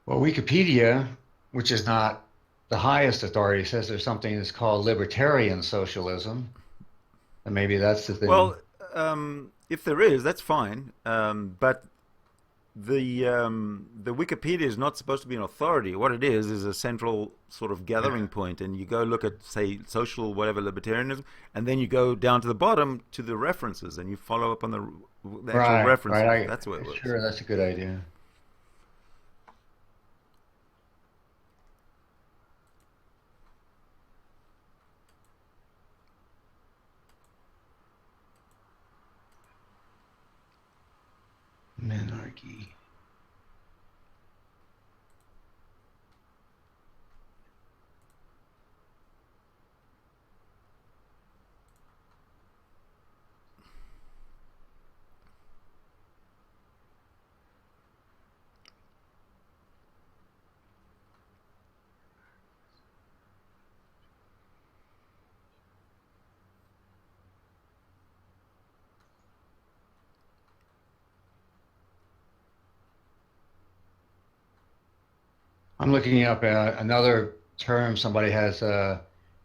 Well, Wikipedia, which is not the highest authority, says there's something that's called libertarian socialism, and maybe that's the thing. Well, if there is, that's fine. But the Wikipedia is not supposed to be an authority. What it is a central sort of gathering point, and you go look at, say, social whatever libertarianism, and then you go down to the bottom to the references, and you follow up on the actual references. Right. That's what it works. Sure, that's a good idea. Menarche. I'm looking up another term somebody has,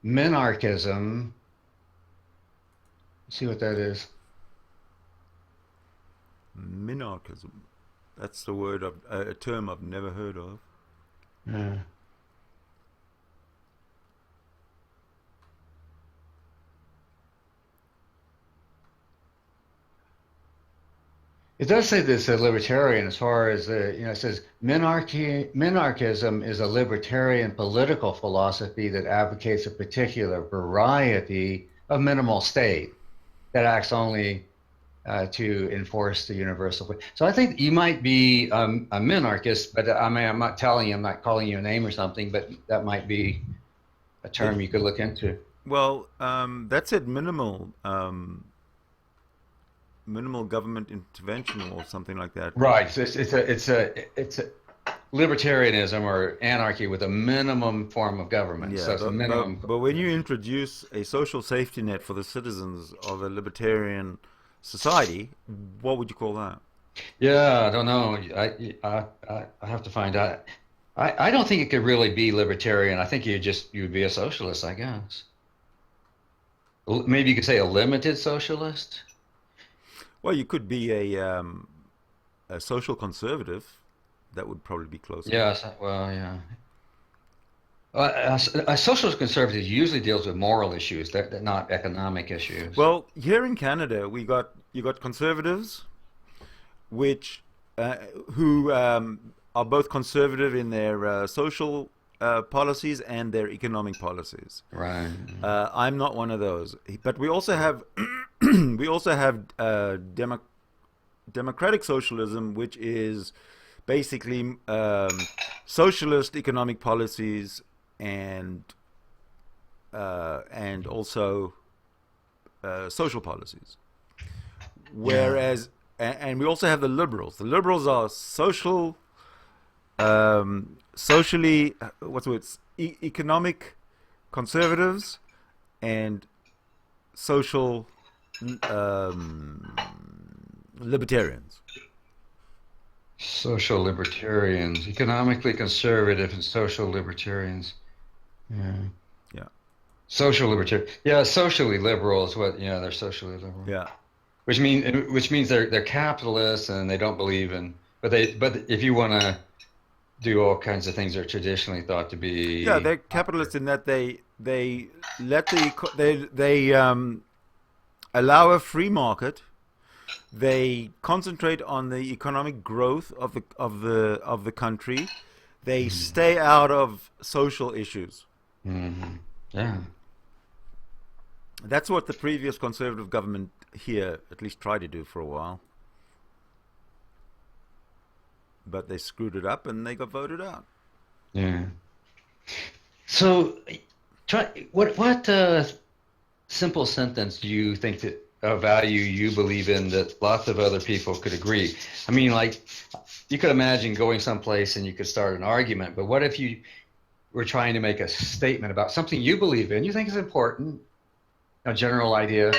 menarchism. Let's see what that is. Minarchism. That's the word a term I've never heard of. Yeah. It does say this a libertarian as far as it says minarchism is a libertarian political philosophy that advocates a particular variety of minimal state that acts only to enforce the universal. So I think you might be a minarchist, but I mean, I'm not telling you, I'm not calling you a name or something, but that might be a term you could look into. Well, that said minimal government intervention or something like that. Right. So it's a libertarianism or anarchy with a minimum form of government. Yeah, So it's a minimum. but when you introduce a social safety net for the citizens of a libertarian society, what would you call that? Yeah, I don't know. I have to find out. I don't think it could really be libertarian. I think you'd be a socialist, I guess. Maybe you could say a limited socialist. Well, you could be a social conservative. That would probably be closer. Yes. Well, yeah. A socialist conservative usually deals with moral issues, they're not economic issues. Well, here in Canada, you got conservatives, which who are both conservative in their social policies and their economic policies. Right. I'm not one of those, but we also have democratic socialism, which is basically socialist economic policies and also social policies. Whereas, and we also have the liberals. The liberals are socially, economic conservatives and social libertarians. Social libertarians, economically conservative and social libertarians. Yeah. Yeah. Social libertarian. Yeah, socially liberal is what. Yeah, they're socially liberal. Yeah. Which means they're capitalists and they don't believe in. But if you want to do all kinds of things they're traditionally thought to be. Yeah, they're capitalists in that they allow a free market. They concentrate on the economic growth of the country. They stay out of social issues. Mm-hmm. Yeah. That's what the previous conservative government here at least tried to do for a while. But they screwed it up and they got voted out. Yeah. So, what simple sentence do you think that a value you believe in that lots of other people could agree? I mean, like, you could imagine going someplace and you could start an argument, but what if you were trying to make a statement about something you believe in, you think is important, a general idea,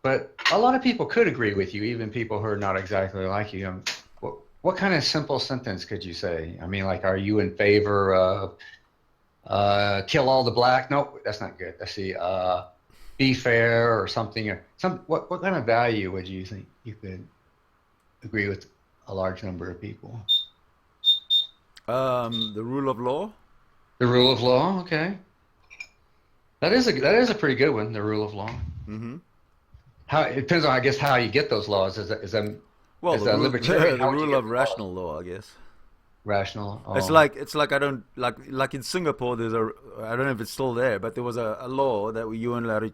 but a lot of people could agree with you, even people who are not exactly like you. What kind of simple sentence could you say? I mean, like, are you in favor of kill all the black? No, that's not good. Let's see. Be fair or something. What kind of value would you think you could agree with a large number of people? The rule of law. The rule of law. Okay, that is a pretty good one. The rule of law. Mm-hmm. How it depends on, I guess, how you get those laws. Is that Well, is the a rule, libertarian? the How would you rule get of the rational law, I guess. rational? Oh. It's like I don't like in Singapore. There's I don't know if it's still there, but there was a law that you weren't allowed to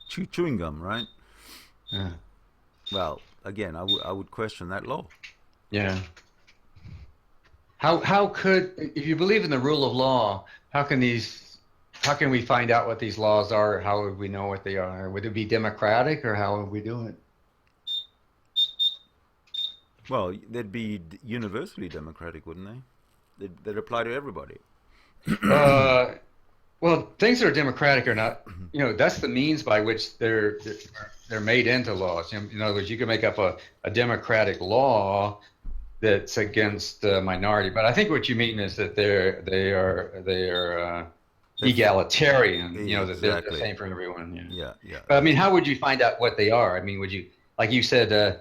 chew chewing gum, right? Yeah. Well, again, I would question that law. Yeah. How could, if you believe in the rule of law, how can we find out what these laws are? How would we know what they are? Would it be democratic, or how would we do it? Well, they'd be universally democratic, wouldn't they? They'd apply to everybody. Well, things that are democratic are not, that's the means by which they're made into laws. In other words, you can make up a democratic law that's against the minority, but I think what you mean is that they are egalitarian. That they're the same for everyone. Yeah. But, I mean, how would you find out what they are? I mean, would you, like you said,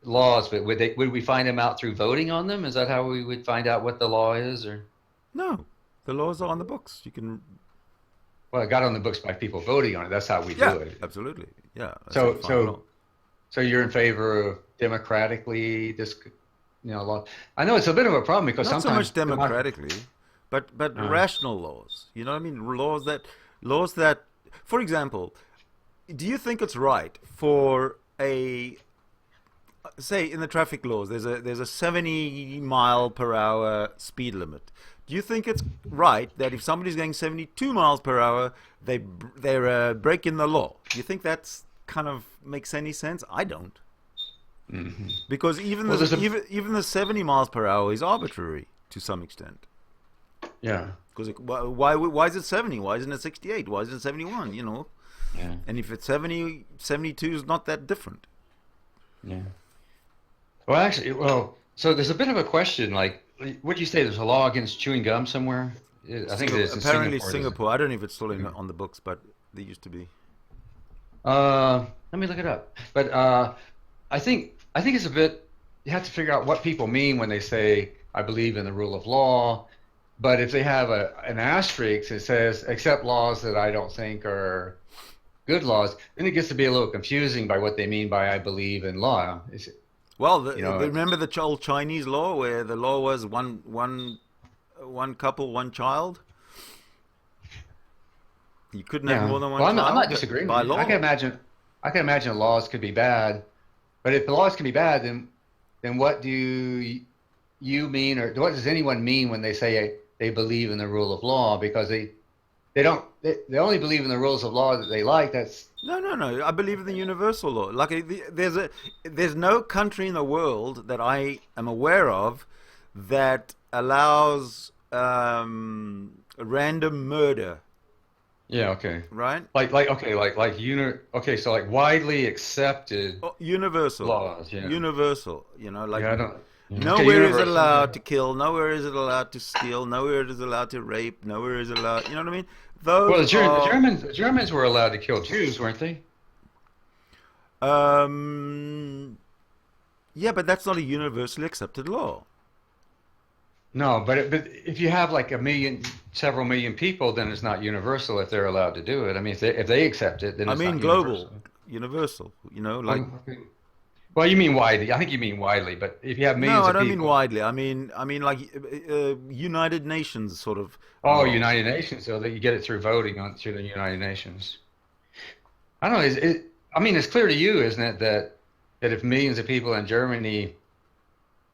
laws, but would we find them out through voting on them? Is that how we would find out what the law is, or? No, the laws are on the books. You can. Well, it got on the books by people voting on it. That's how we do it. Absolutely. Yeah. So you're in favor of democratically law? I know it's a bit of a problem because not sometimes so much democratically, but rational laws. You know what I mean? Laws that, for example, do you think it's right for say in the traffic laws there's a 70 mile per hour speed limit? Do you think it's right that if somebody's going 72 miles per hour, they're breaking the law? Do you think that's kind of makes any sense? I don't. Mm-hmm. Because even the 70 miles per hour is arbitrary to some extent. Yeah. Because why is it 70? Why isn't it 68? Why is it 71? Yeah. And if it's 70, 72 is not that different. Yeah. Well, actually, so there's a bit of a question. Like, what do you say? There's a law against chewing gum somewhere. I think there's apparently in Singapore. I don't know if it's still on the books, but they used to be. Let me look it up. But I think it's a bit. You have to figure out what people mean when they say I believe in the rule of law. But if they have an asterisk that says except laws that I don't think are good laws, then it gets to be a little confusing by what they mean by I believe in law. Well, remember the old Chinese law where the law was one couple, one child? You couldn't have more than one child. I'm not disagreeing. By law. I can imagine laws could be bad, but if the laws can be bad, then what do you mean, or what does anyone mean when they say they believe in the rule of law? Because they only believe in the rules of law that they like. That's no. I believe in the universal law. Like there's no country in the world that I am aware of that allows random murder. Yeah. Okay. Right. So like widely accepted. Universal laws. Yeah. Universal. Like. Yeah, I don't. Nowhere is it allowed to kill. Nowhere is it allowed to steal. Nowhere is it allowed to rape. Nowhere is it allowed. You know what I mean? The Germans were allowed to kill Jews, weren't they? Yeah, but that's not a universally accepted law. No, but if you have like several million people, then it's not universal if they're allowed to do it. I mean, if they accept it, then it's not global, universal. Okay. Well, you mean widely. I think you mean widely, but if you have millions of people... No, I don't mean widely. I mean like United Nations sort of... Oh, United Nations, so that you get it through voting through the United Nations. I don't know. It's clear to you, isn't it, that if millions of people in Germany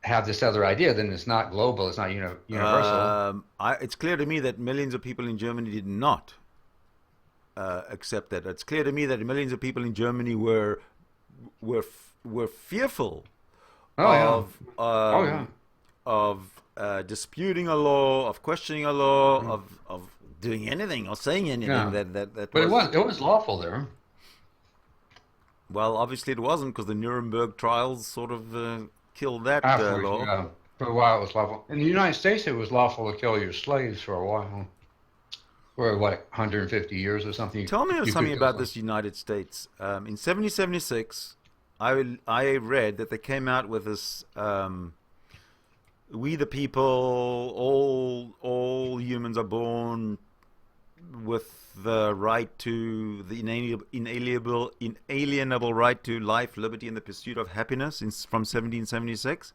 have this other idea, then it's not global, it's not universal. It's clear to me that millions of people in Germany did not accept that. It's clear to me that millions of people in Germany were fearful of disputing a law, of questioning a law, of doing anything or saying anything that. But it was lawful there. Well, obviously it wasn't, because the Nuremberg trials sort of killed that law. Yeah. For a while it was lawful. In the United States, it was lawful to kill your slaves for a while. For 150 years or something. Tell me something about this United States. In 1776, I read that they came out with this. We the people, all humans are born with the right to the inalienable right to life, liberty, and the pursuit of happiness from 1776.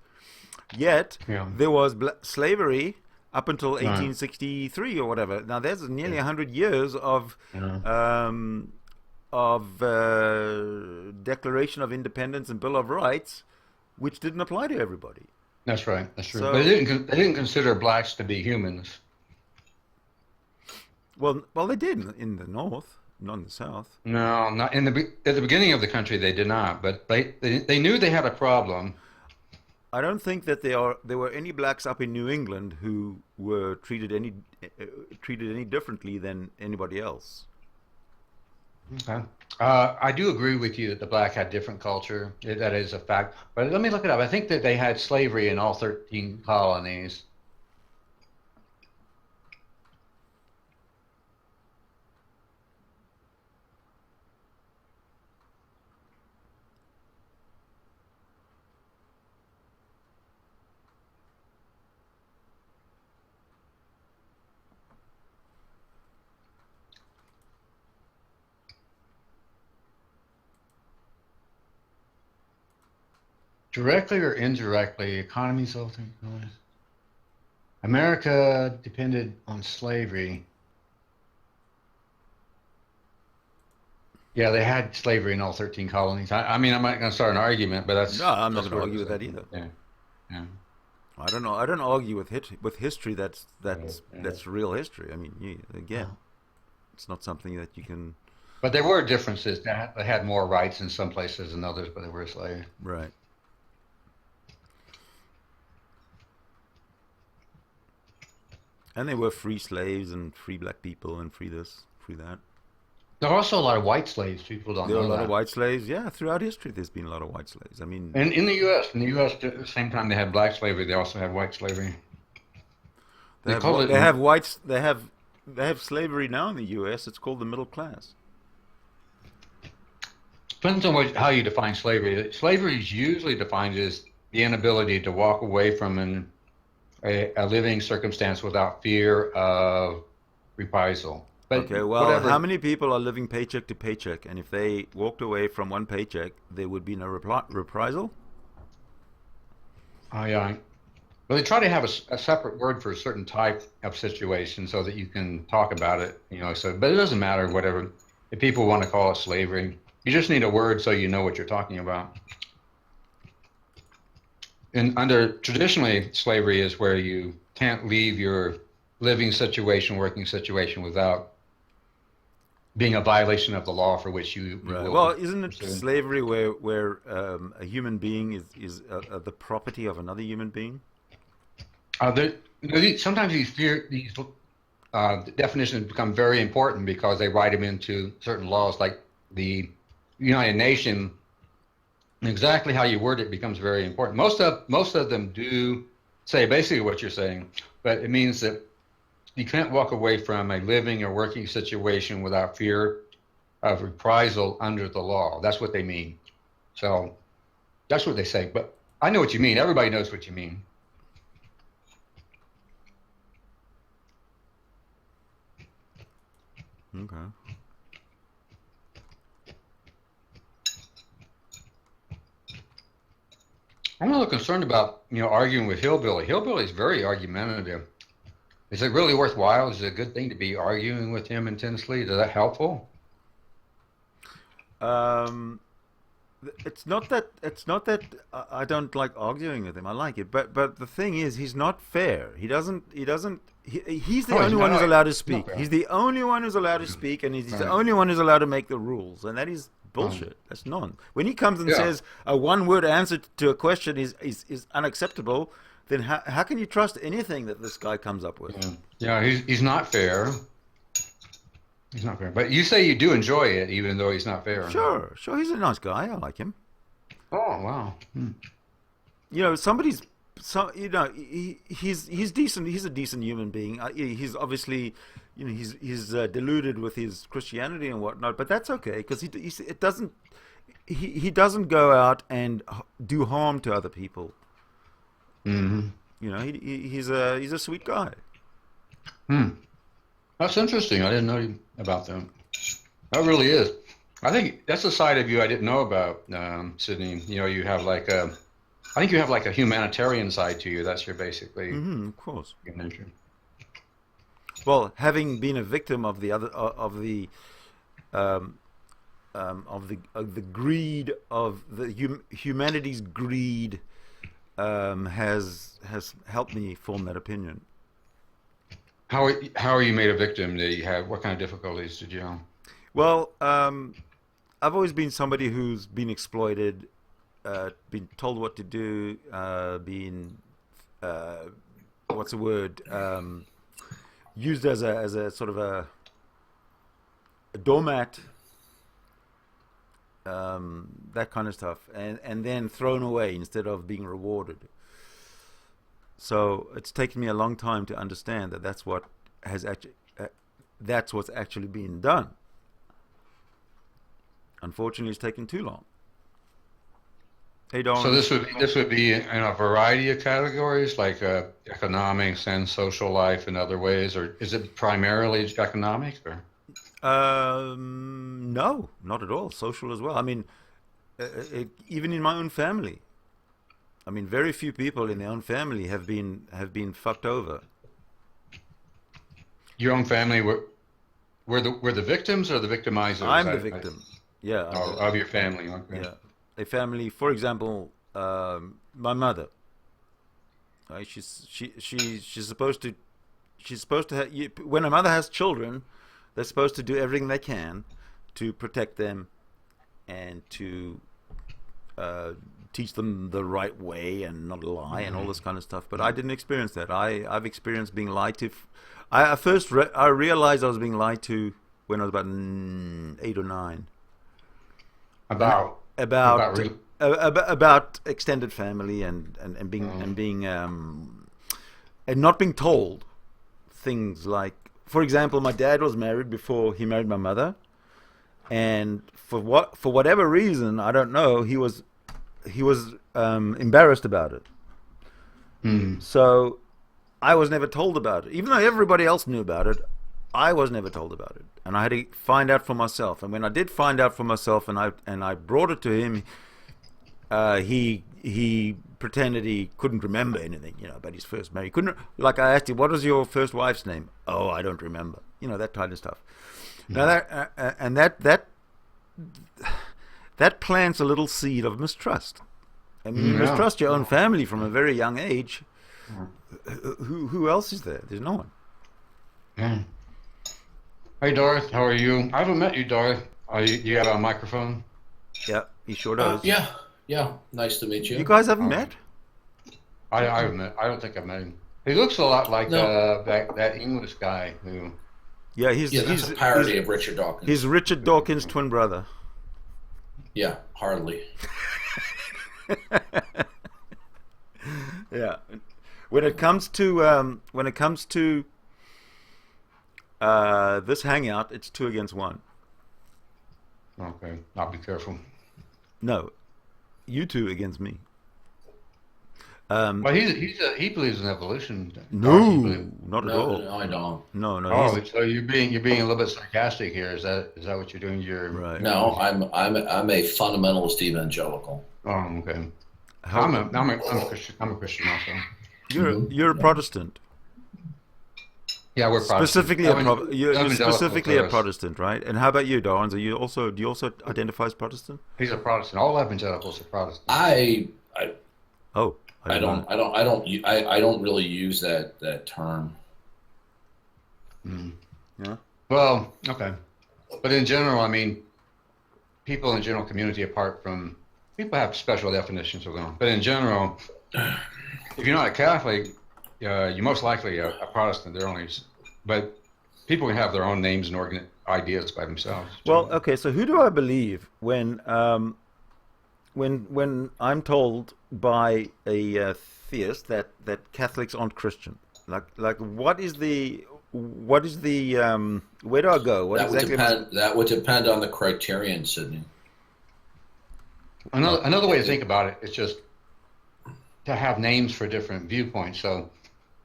Yet there was slavery up until 1863 or whatever. Now there's nearly 100 years of Declaration of Independence and Bill of Rights, which didn't apply to everybody. That's right. That's true. So, but they didn't consider blacks to be humans. Well, they did in the North, not in the South. No, not at the beginning of the country. They did not, but they knew they had a problem. I don't think that there were any blacks up in New England who were treated any differently than anybody else. Okay. I do agree with you that the black had different culture. That is a fact. But let me look it up. I think that they had slavery in all 13 colonies. Directly or indirectly, economies altering. America depended on slavery. Yeah, they had slavery in all 13 colonies. I mean, I'm not going to start an argument, but that's... No, I'm not going to argue with that either. Yeah. I don't know. I don't argue with history. That's real history. I mean, it's not something that you can... But there were differences. They had more rights in some places than others, but they were slaves. Right. And they were free slaves and free black people and free this, free that. There are also a lot of white slaves. People don't know that. There are a lot of white slaves. Yeah, throughout history, there's been a lot of white slaves. I mean, and in the U.S., at the same time they had black slavery, they also had white slavery. They have slavery now in the U.S. It's called the middle class. Depends on how you define slavery. Slavery is usually defined as the inability to walk away from a living circumstance without fear of reprisal. But okay, well, how many people are living paycheck to paycheck, and if they walked away from one paycheck, there would be no reprisal? Oh, yeah. Well, they try to have a separate word for a certain type of situation so that you can talk about it, So, but it doesn't matter, whatever. If people want to call it slavery, you just need a word so you know what you're talking about. And traditionally, slavery is where you can't leave your living situation, working situation without being a violation of the law for which you right. will. Well, isn't it slavery where a human being is the property of another human being? Sometimes these definitions become very important because they write them into certain laws, like the United Nations. Exactly how you word it becomes very important. Most of them do say basically what you're saying, but it means that you can't walk away from a living or working situation without fear of reprisal under the law. That's what they mean. So that's what they say. But I know what you mean. Everybody knows what you mean. Okay. I'm a little concerned about, arguing with Hillbilly. Hillbilly is very argumentative. Is it really worthwhile? Is it a good thing to be arguing with him intensely? Is that helpful? It's not that I don't like arguing with him. I like it, but the thing is, he's not fair. He's the only one who's allowed to speak. He's the only one who's allowed to speak, and he's the only one who's allowed to make the rules, and that is bullshit. That's none. When he comes and says a one-word answer to a question is unacceptable, then how can you trust anything that this guy comes up with? Yeah, he's not fair. He's not fair. But you say you do enjoy it, even though he's not fair. Sure. He's a nice guy. I like him. Oh, wow. He's decent. He's a decent human being. He's obviously, he's deluded with his Christianity and whatnot. But that's okay because it he doesn't go out and do harm to other people. Mm-hmm. You know, he's a sweet guy. That's interesting. I didn't know about that. That really is. I think that's a side of you I didn't know about, Sidney. You know, you have like I think you have like a humanitarian side to you. That's your basically. Of course. Your nature. Well, having been a victim of the greed of the humanity's greed, has helped me form that opinion. How are you made a victim? Did you have, what kind of difficulties did you have? Well, I've always been somebody who's been exploited, been told what to do, been what's the word? Used as a sort of a doormat, that kind of stuff, and then thrown away instead of being rewarded. So it's taken me a long time to understand that that's what has actually that's what's actually being done. Unfortunately, it's taken too long. Hey, Don. So this would be in a variety of categories, like economics and social life in other ways, or is it primarily economics? Or? No, not at all. Social as well. I mean, even in my own family. I mean, very few people in their own family have been fucked over. Your own family were the victims or the victimizers? I'm the victim. Yeah. Of your family. Okay. Yeah. A family, for example, my mother. Right? She's supposed to have, when a mother has children, they're supposed to do everything they can to protect them and to teach them the right way and not lie and all this kind of stuff. But I didn't experience that. I've experienced being lied to. I realized I was being lied to when I was about 8 or 9. About extended family and not being told things like, for example, my dad was married before he married my mother, and for whatever reason, I don't know, he was embarrassed about it. So I was never told about it, even though everybody else knew about it. I was never told about it, and I had to find out for myself. And when I did find out for myself, and I brought it to him, he pretended he couldn't remember anything, about his first marriage. Couldn't, like, I asked him, "What was your first wife's name?" "Oh, I don't remember." That kind of stuff. Now that plants a little seed of mistrust. I mean, you mistrust your own family from a very young age. Who else is there? There's no one. Yeah. Hey, Darth, how are you? I haven't met you, Darth. You have a microphone? Yeah, he sure does. Yeah. Nice to meet you. You guys haven't met? I haven't met. I don't think I've met him. He looks a lot like that English guy who. Yeah, he's a parody of Richard Dawkins. He's Richard Dawkins' twin brother. Yeah, hardly. Yeah, when it comes to this hangout, it's 2 against 1. Okay, I'll be careful. No, you 2 against me. But he believes in evolution. No, not at all. No, I don't. No. Oh, so you're being a little bit sarcastic here. Is that what you're doing? Right. No, I'm a fundamentalist evangelical. Oh, okay. I'm a Christian. I'm a Christian also. You're a Protestant. Yeah, we're Protestant. You're specifically a Protestant, right? And how about you, Darwin? Do you also identify as Protestant? He's a Protestant. All evangelicals are Protestant. I don't really use that term. Yeah. Well, okay. But in general, I mean, people in general community, apart from people have special definitions of them. But in general, if you're not a Catholic, you're most likely a Protestant. But people can have their own names and ideas by themselves. Well, okay. So who do I believe when I'm told by a theist that Catholics aren't Christian? Like what is the where do I go? That would depend on the criterion, Sidney. Another way to think about it is just to have names for different viewpoints. So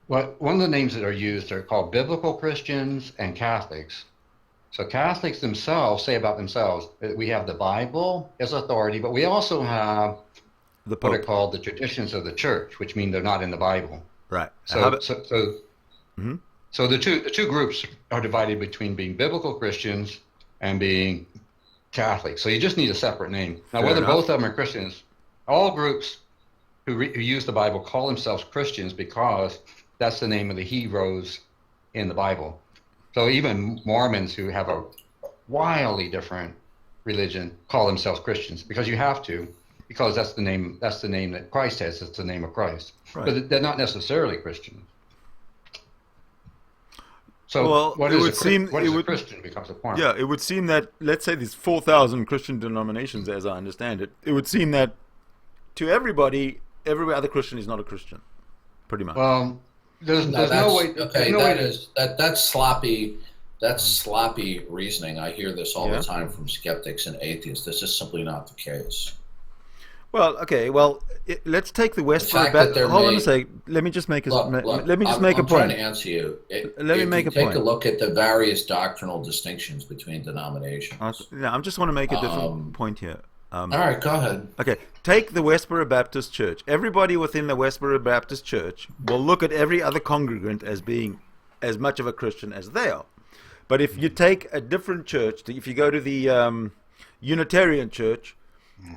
one of the names that are used are called biblical Christians and Catholics. So Catholics themselves say about themselves that we have the Bible as authority, but we also have what are called the traditions of the church, which mean they're not in the Bible. Right. So the two groups are divided between being biblical Christians and being Catholic. So you just need a separate name. Now, whether both of them are Christians, all groups who use the Bible call themselves Christians because that's the name of the heroes in the Bible. So even Mormons who have a wildly different religion call themselves Christians because you have to, because that's the name that Christ has. It's the name of Christ. Right. But they're not necessarily Christians. So what is a Christian becomes a point. Yeah, it would seem that, let's say there's 4,000 Christian denominations, as I understand it. It would seem that to everybody, every other Christian is not a Christian, pretty much. Well, there's no way. Okay, that's sloppy. That's sloppy reasoning. I hear this all the time from skeptics and atheists. This is simply not the case. Well, okay. Well, let's take the Westboro Baptist. Hold on a second. Let me just make a point. I'm trying to answer you. Let me make a point. Take a look at the various doctrinal distinctions between denominations. I just want to make a different point here. All right, go ahead. Okay, take the Westboro Baptist Church. Everybody within the Westboro Baptist Church will look at every other congregant as being as much of a Christian as they are. But if you take a different church, if you go to the Unitarian Church,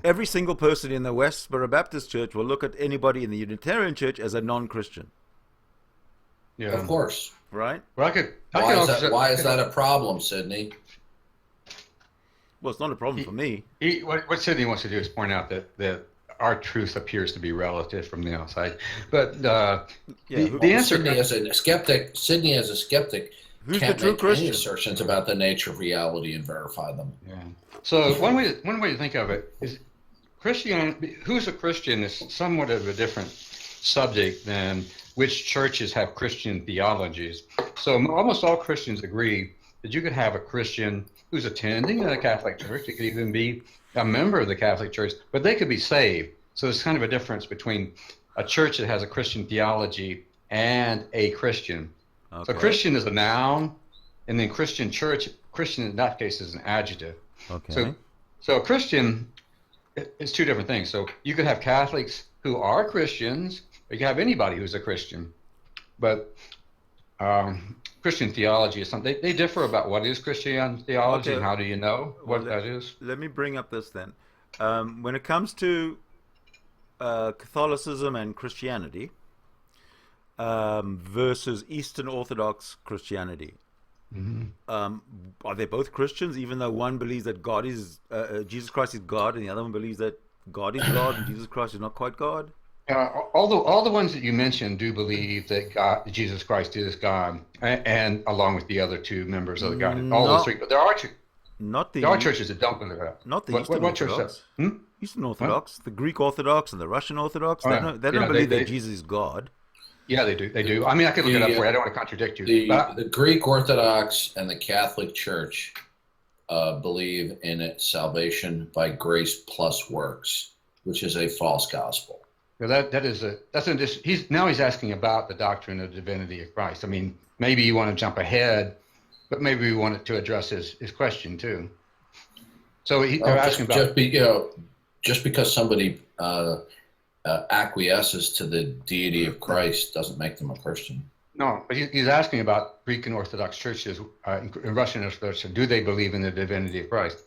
every single person in the Westboro Baptist Church will look at anybody in the Unitarian Church as a non-Christian. Yeah, of course. Right? Well, why is that a problem, Sidney? Well, it's not a problem for me. What Sidney wants to do is point out that our truth appears to be relative from the outside. But the answer... Sidney as a skeptic, Who's can't the true make Christian? any assertions about the nature of reality and verify them. Yeah. So one way to think of it is Christianity. Who's a Christian is somewhat of a different subject than which churches have Christian theologies. So almost all Christians agree that you could have a Christian who's attending a Catholic church. It could even be a member of the Catholic church, but they could be saved. So it's kind of a difference between a church that has a Christian theology and a Christian. Okay. So Christian is a noun, and then Christian church, Christian in that case is an adjective. Okay. So a Christian is two different things. So you could have Catholics who are Christians, or you can have anybody who's a Christian. But Christian theology is something, they differ about what is Christian theology and how do you know what that is. Let me bring up this then. When it comes to Catholicism and Christianity versus Eastern Orthodox Christianity, are they both Christians, even though one believes that God is Jesus Christ is God, and the other one believes that God is God and Jesus Christ is not quite God? All the ones that you mentioned do believe that Jesus Christ is God, and along with the other two members of the God, those three. But there are churches that don't believe that. Not the Eastern Orthodox. Eastern Orthodox, the Greek Orthodox and the Russian Orthodox. They don't believe that Jesus is God. Yeah, they do. They do. I mean, I could look it up for you. I don't want to contradict you. The Greek Orthodox and the Catholic Church believe in salvation by grace plus works, which is a false gospel. He's asking about the doctrine of the divinity of Christ. I mean, maybe you want to jump ahead, but maybe we wanted to address his question too. So they're asking about just because somebody acquiesces to the deity of Christ doesn't make them a Christian. No, but he's asking about Greek and Orthodox churches, and Russian Orthodox. Do they believe in the divinity of Christ?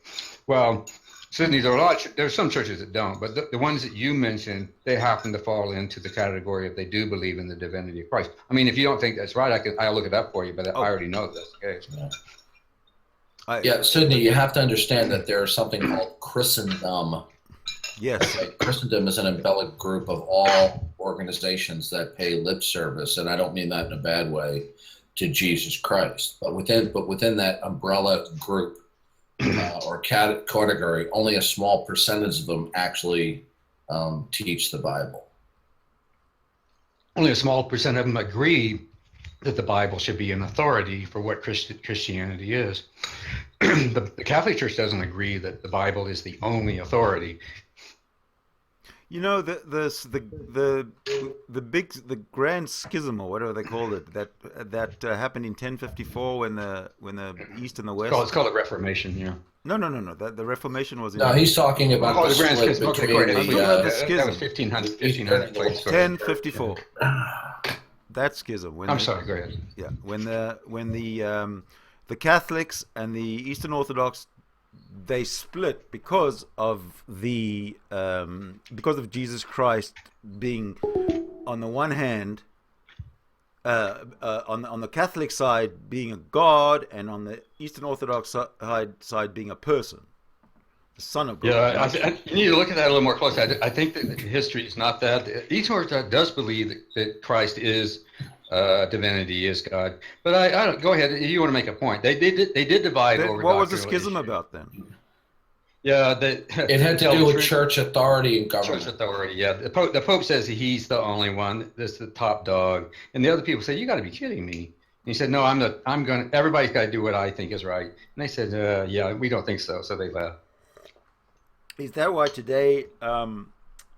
Well, Sidney, there's some churches that don't, but the ones that you mentioned, they happen to fall into the category of they do believe in the divinity of Christ. I mean, if you don't think that's right, I'll look it up for you, but I already know that's the case. Sidney, you have to understand that there's something called Christendom. Yes. Christendom is an embellished group of all organizations that pay lip service, and I don't mean that in a bad way, to Jesus Christ. But within that umbrella group or category, only a small percentage of them actually teach the Bible. Only a small percent of them agree that the Bible should be an authority for what Christianity is. The Catholic Church doesn't agree that the Bible is the only authority. You know the grand schism, or whatever they called it, that happened in 1054 when the East and the West. It's called a Reformation, yeah. No. The Reformation was in. No, he's talking about the grand split schism. Okay, between great. the. Schism. That was 1500 place. 1054. That schism. I'm sorry. Go ahead. Yeah, when the Catholics and the Eastern Orthodox, they split because of Jesus Christ being, on the one hand, on the Catholic side being a god, and on the Eastern Orthodox side being a person, the Son of God. Yeah, you need to look at that a little more closely. I think that history is not that. The Eastern Orthodox does believe that Christ is divinity, is God. But I don't. Go ahead. You want to make a point? They did divide over. What was the schism about then? Yeah, it had to do with church authority and government. Church authority, yeah. The Pope says he's the only one. That's the top dog. And the other people say, "You got to be kidding me." And he said, "No, everybody's got to do what I think is right." And they said, "Yeah, we don't think so." So they left. Is that why today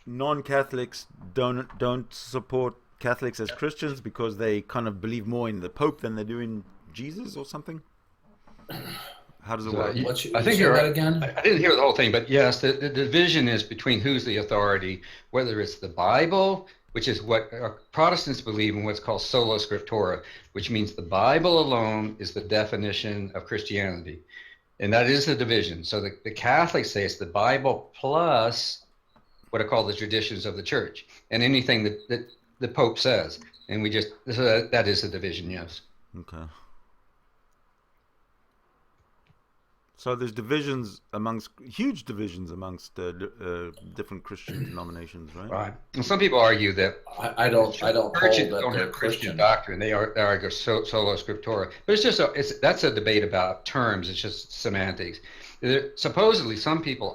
non-Catholics don't support Catholics as Christians, because they kind of believe more in the Pope than they do in Jesus or something? How does it work? I think you're right again. I didn't hear the whole thing, but yes, the division is between who's the authority, whether it's the Bible, which is what Protestants believe in, what's called sola scriptura, which means the Bible alone is the definition of Christianity. And that is the division. So the Catholics say it's the Bible plus what are called the traditions of the church, and anything that the Pope says. And that is the division, yes. Okay. So there's huge divisions amongst different Christian denominations, right? Right. And some people argue that I don't hold that they're Christian doctrine. They argue sola scriptura, but that's a debate about terms. It's just semantics. Supposedly, some people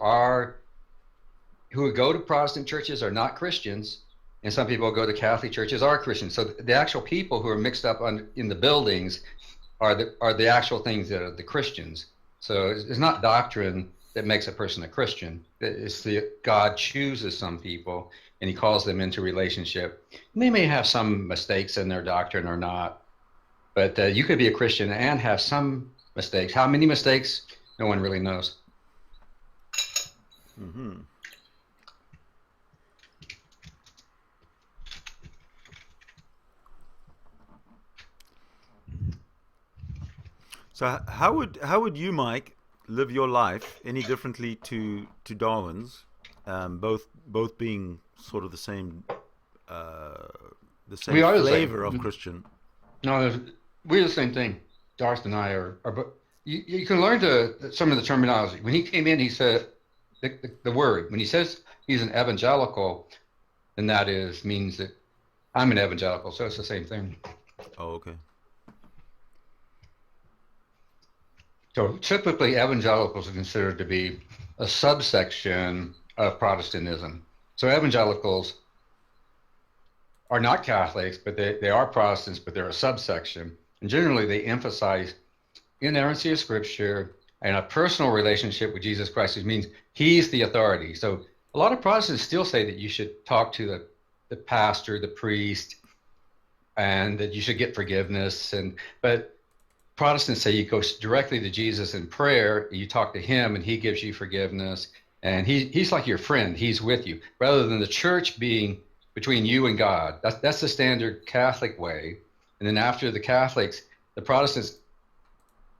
who would go to Protestant churches are not Christians, and some people who go to Catholic churches are Christians. So the actual people who are mixed up in the buildings are the actual things that are the Christians. So it's not doctrine that makes a person a Christian. It's God chooses some people and he calls them into relationship. And they may have some mistakes in their doctrine or not, but you could be a Christian and have some mistakes. How many mistakes? No one really knows. Mm-hmm. So how would you, Mike, live your life any differently to Darwin's, both being sort of the same flavor of Christian? No, we're the same thing. Darth and I are but you can learn some of the terminology. When he came in, he said the word. When he says he's an evangelical, then that means that I'm an evangelical. So it's the same thing. Oh, okay. So typically, evangelicals are considered to be a subsection of Protestantism. So evangelicals are not Catholics, but they are Protestants, but they're a subsection. And generally, they emphasize inerrancy of Scripture and a personal relationship with Jesus Christ, which means he's the authority. So a lot of Protestants still say that you should talk to the pastor, the priest, and that you should get forgiveness. But Protestants say you go directly to Jesus in prayer, you talk to him, and he gives you forgiveness, and he's like your friend. He's with you, rather than the church being between you and God. That's the standard Catholic way. And then after the Catholics, the Protestants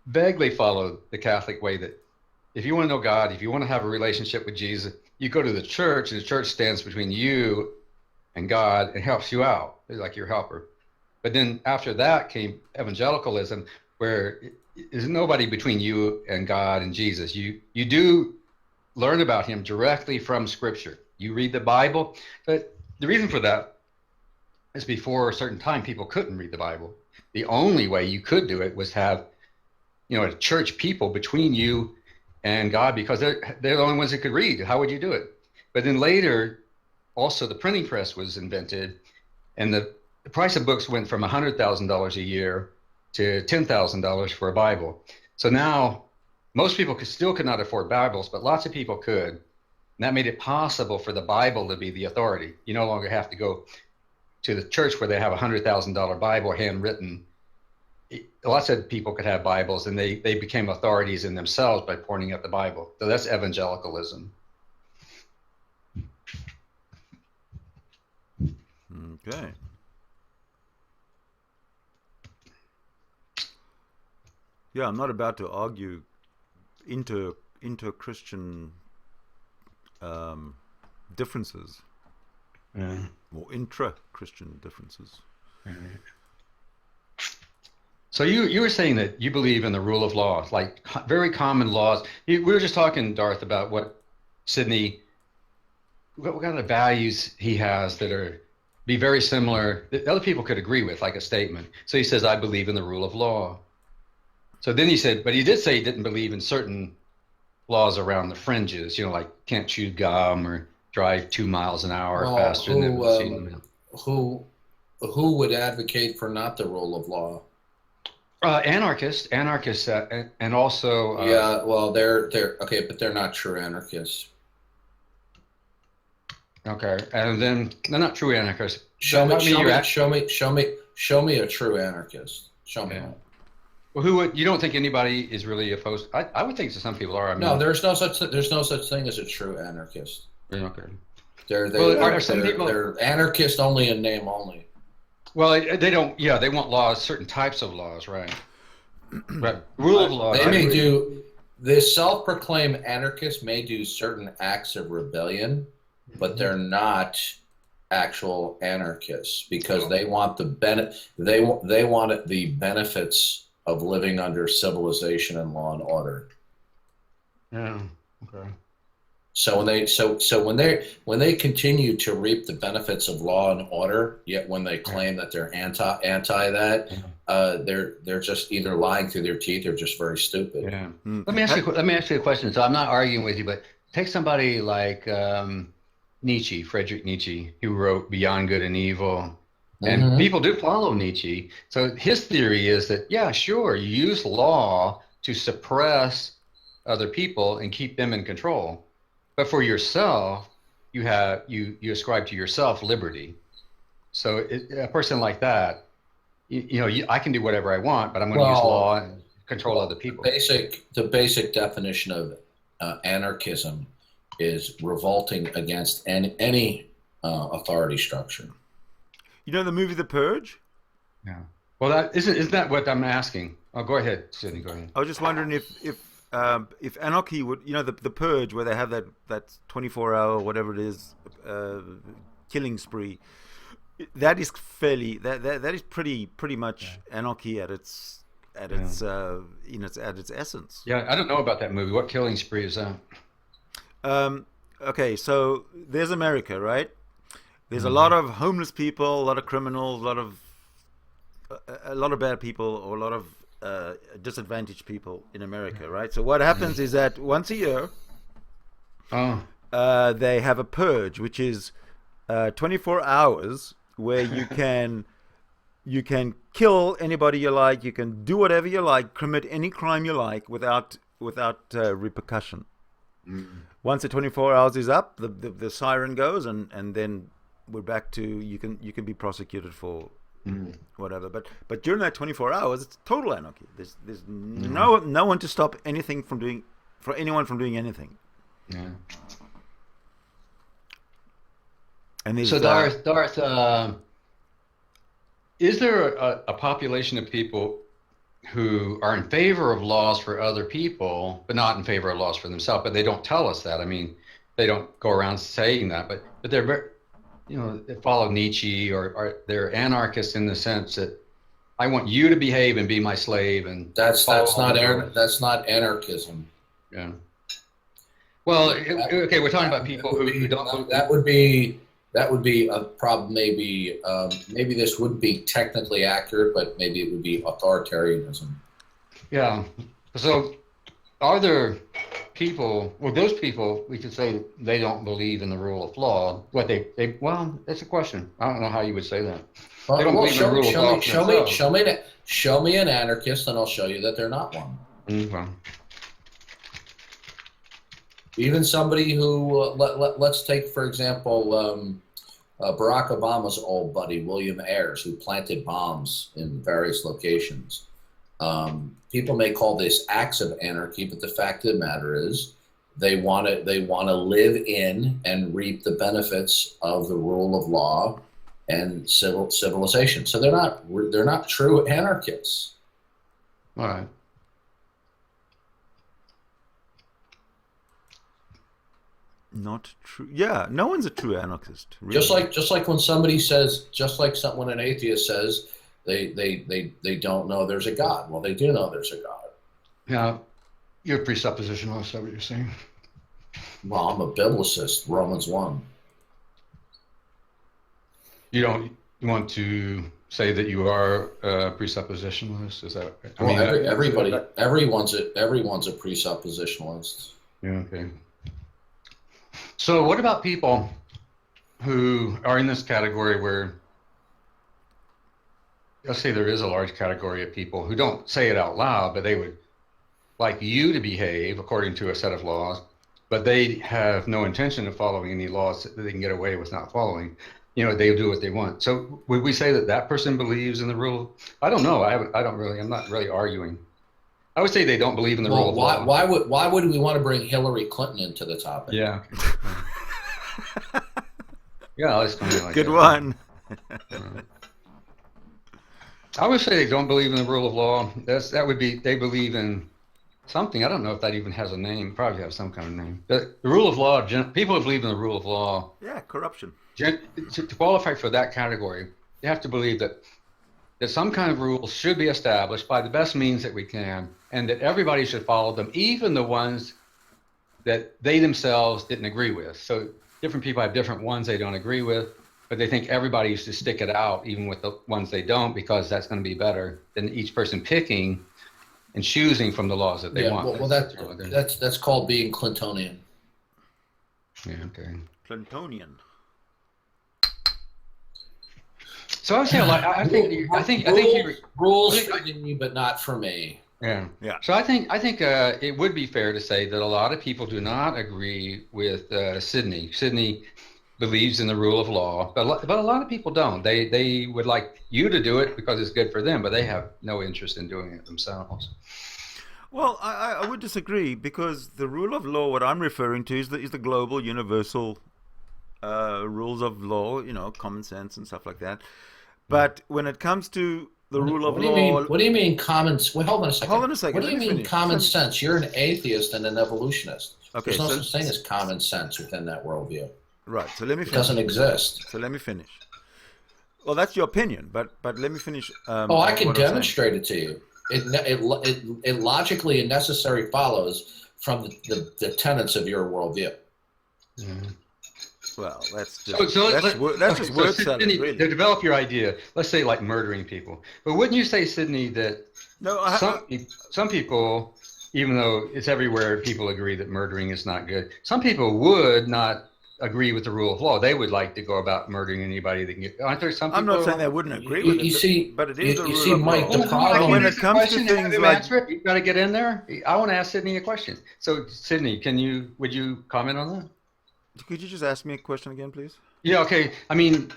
vaguely follow the Catholic way, that if you want to know God, if you want to have a relationship with Jesus, you go to the church, and the church stands between you and God and helps you out. They're like your helper. But then after that came evangelicalism, where there's nobody between you and God and Jesus. You do learn about him directly from Scripture. You read the Bible, but the reason for that is before a certain time, people couldn't read the Bible. The only way you could do it was have, a church people between you and God, because they're the only ones that could read. How would you do it? But then later, also the printing press was invented, and the price of books went from $100,000 a year to $10,000 for a Bible. So now most people still could not afford Bibles, but lots of people could. And that made it possible for the Bible to be the authority. You no longer have to go to the church where they have a $100,000 Bible handwritten. Lots of people could have Bibles, and they became authorities in themselves by pointing at the Bible. So that's evangelicalism. Okay. Yeah, I'm not about to argue inter-Christian differences, or intra-Christian differences. So you were saying that you believe in the rule of law, like very common laws. We were just talking, Darth, about what Sidney, what kind of values he has that are be very similar that other people could agree with, like a statement. So he says, I believe in the rule of law. So then he said, but he did say he didn't believe in certain laws around the fringes, you know, like can't chew gum or drive 2 miles an hour faster than who would advocate for not the rule of law? Anarchists, and also yeah, well, they're okay, but they're not true anarchists. Okay, and then they're not true anarchists. Show me a true anarchist. Show me one. Well, who would? You don't think anybody is really opposed? I would think that some people are. I mean, no, there's no such thing as a true anarchist. Okay. They're anarchist only in name only. Well, they don't. Yeah, they want laws, certain types of laws, right? But rule of law. They may do. The self-proclaimed anarchists may do certain acts of rebellion, but they're not actual anarchists because they want the They want the benefits of living under civilization and law and order. Yeah. Okay. So when they continue to reap the benefits of law and order, yet when they claim that they're anti that, they're just either lying through their teeth or just very stupid. Yeah. Let me ask you a question. So I'm not arguing with you, but take somebody like Nietzsche, Friedrich Nietzsche, who wrote Beyond Good and Evil. And people do follow Nietzsche. So his theory is that, yeah, sure, you use law to suppress other people and keep them in control. But for yourself, you ascribe to yourself liberty. So a person like that, I can do whatever I want, but I'm going to use law and control other people. The basic definition of anarchism is revolting against any authority structure. You know the movie The Purge? Yeah. Well, isn't that what I'm asking? Oh, go ahead, Sidney. Go ahead. I was just wondering if anarchy would, the Purge, where they have that 24-hour whatever it is killing spree, that is that is pretty much anarchy at its essence. Yeah, I don't know about that movie. What killing spree is that? Okay, so there's America, right? There's a lot of homeless people, a lot of criminals, a lot of bad people, or a lot of disadvantaged people in America, right? So what happens is that once a year, they have a purge, which is 24 hours where you can kill anybody you like, you can do whatever you like, commit any crime you like without repercussion. Once the 24 hours is up, the siren goes, and then we're back to you can be prosecuted for whatever. But during that 24 hours, it's total anarchy. There's no one to stop anything for anyone from doing anything. Yeah. And so Darth, is there a population of people who are in favor of laws for other people, but not in favor of laws for themselves? But they don't tell us that. I mean, they don't go around saying that. But they're, they follow Nietzsche, or they're anarchists in the sense that I want you to behave and be my slave, and that's not anarchism. Yeah. Well, okay, we're talking about people who don't. That would be a problem. Maybe this would be technically accurate, but maybe it would be authoritarianism. Yeah. So, are there people? Well, those people, we could say they don't believe in the rule of law. What well, that's a question. I don't know how you would say that. They don't believe in the rule of law. Show me an anarchist, and I'll show you that they're not one. Okay. Even somebody who, let's take, for example, Barack Obama's old buddy, William Ayers, who planted bombs in various locations. People may call this acts of anarchy, but the fact of the matter is they want to live in and reap the benefits of the rule of law and civilization. So they're not true anarchists. All right. Not true. Yeah, no one's a true anarchist. Really. Just like when somebody says, when an atheist says they don't know there's a God. Well, they do know there's a God. Yeah, you're a presuppositionalist. Is that what you're saying? Well, I'm a biblicist. Romans 1. You don't want to say that you are a presuppositionalist? Is that? Everyone's a presuppositionalist. Yeah. Okay. So what about people who are in this category where, let's say there is a large category of people who don't say it out loud, but they would like you to behave according to a set of laws, but they have no intention of following any laws that they can get away with not following. You know, they do what they want. So would we say that that person believes in the rule? I don't know. I'm not really arguing. I would say they don't believe in the rule of law. Why would we want to bring Hillary Clinton into the topic? Yeah. Yeah, I'll explain it like Good that. one. I would say they don't believe in the rule of law. That would be, they believe in something. I don't know if that even has a name. Probably has some kind of name. The rule of law, people who believe in the rule of law. Yeah, corruption. To qualify for that category, you have to believe that some kind of rules should be established by the best means that we can, and that everybody should follow them, even the ones that they themselves didn't agree with. So different people have different ones they don't agree with, but they think everybody should stick it out, even with the ones they don't, because that's going to be better than each person picking and choosing from the laws that they want. Well, that's called being Clintonian. Yeah. Okay. Clintonian. So I was saying, like, I think you rules for you, but not for me. Yeah. So I think it would be fair to say that a lot of people do not agree with Sidney. Sidney believes in the rule of law, but a lot of people don't. They would like you to do it because it's good for them, but they have no interest in doing it themselves. Well, I would disagree, because the rule of law, what I'm referring to, is the global universal rules of law, common sense and stuff like that. But when it comes to the rule of law... What do you mean common... Well, hold on a second. Hold on a second. What do you mean common sense? You're an atheist and an evolutionist. Okay, There's no such thing as common sense within that worldview. Right, so let me finish. It doesn't exist. So let me finish. Well, that's your opinion, but let me finish. I can demonstrate it to you. It logically and necessarily follows from the tenets of your worldview. Mm. Well, that's just word salad, really. To develop your idea, let's say like murdering people. But wouldn't you say, Sidney, that some people, even though it's everywhere, people agree that murdering is not good. Some people would not agree with the rule of law. They would like to go about murdering anybody they can get. Aren't there some people? I'm not saying they wouldn't agree with it, but it is the rule of Mike, law. the problem when it comes to things like... You've got to get in there. I want to ask Sidney a question. So, Sidney, would you comment on that? Could you just ask me a question again, please? Yeah, okay. I mean,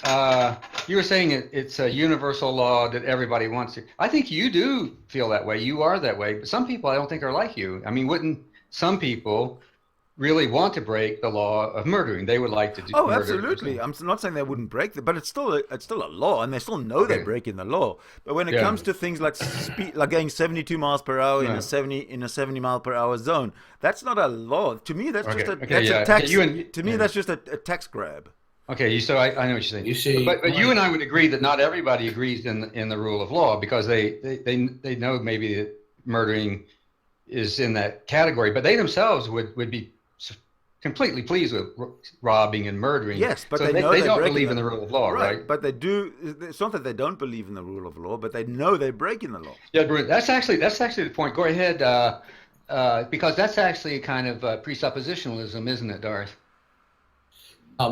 you were saying it's a universal law that everybody wants to. I think you do feel that way. You are that way. But some people I don't think are like you. I mean, wouldn't some people really want to break the law of murdering? They would like to do murder. Absolutely. I'm not saying they wouldn't break it, but it's still a law, and they still know they're breaking the law. But when it comes to things like like going 72 miles per hour in a 70 mile per hour zone, that's not a law. To me, that's just a tax. To me, that's just a tax grab. Okay, so I know what you're saying. You see, but you and I would agree that not everybody agrees in the rule of law, because they know maybe that murdering is in that category, but they themselves would be completely pleased with robbing and murdering. Yes, but so they don't believe in the rule of law, right? But they do. It's not that they don't believe in the rule of law, but they know they're breaking the law. Yeah, Bruce, that's actually the point. Go ahead, because that's actually kind of presuppositionalism, isn't it, Darth?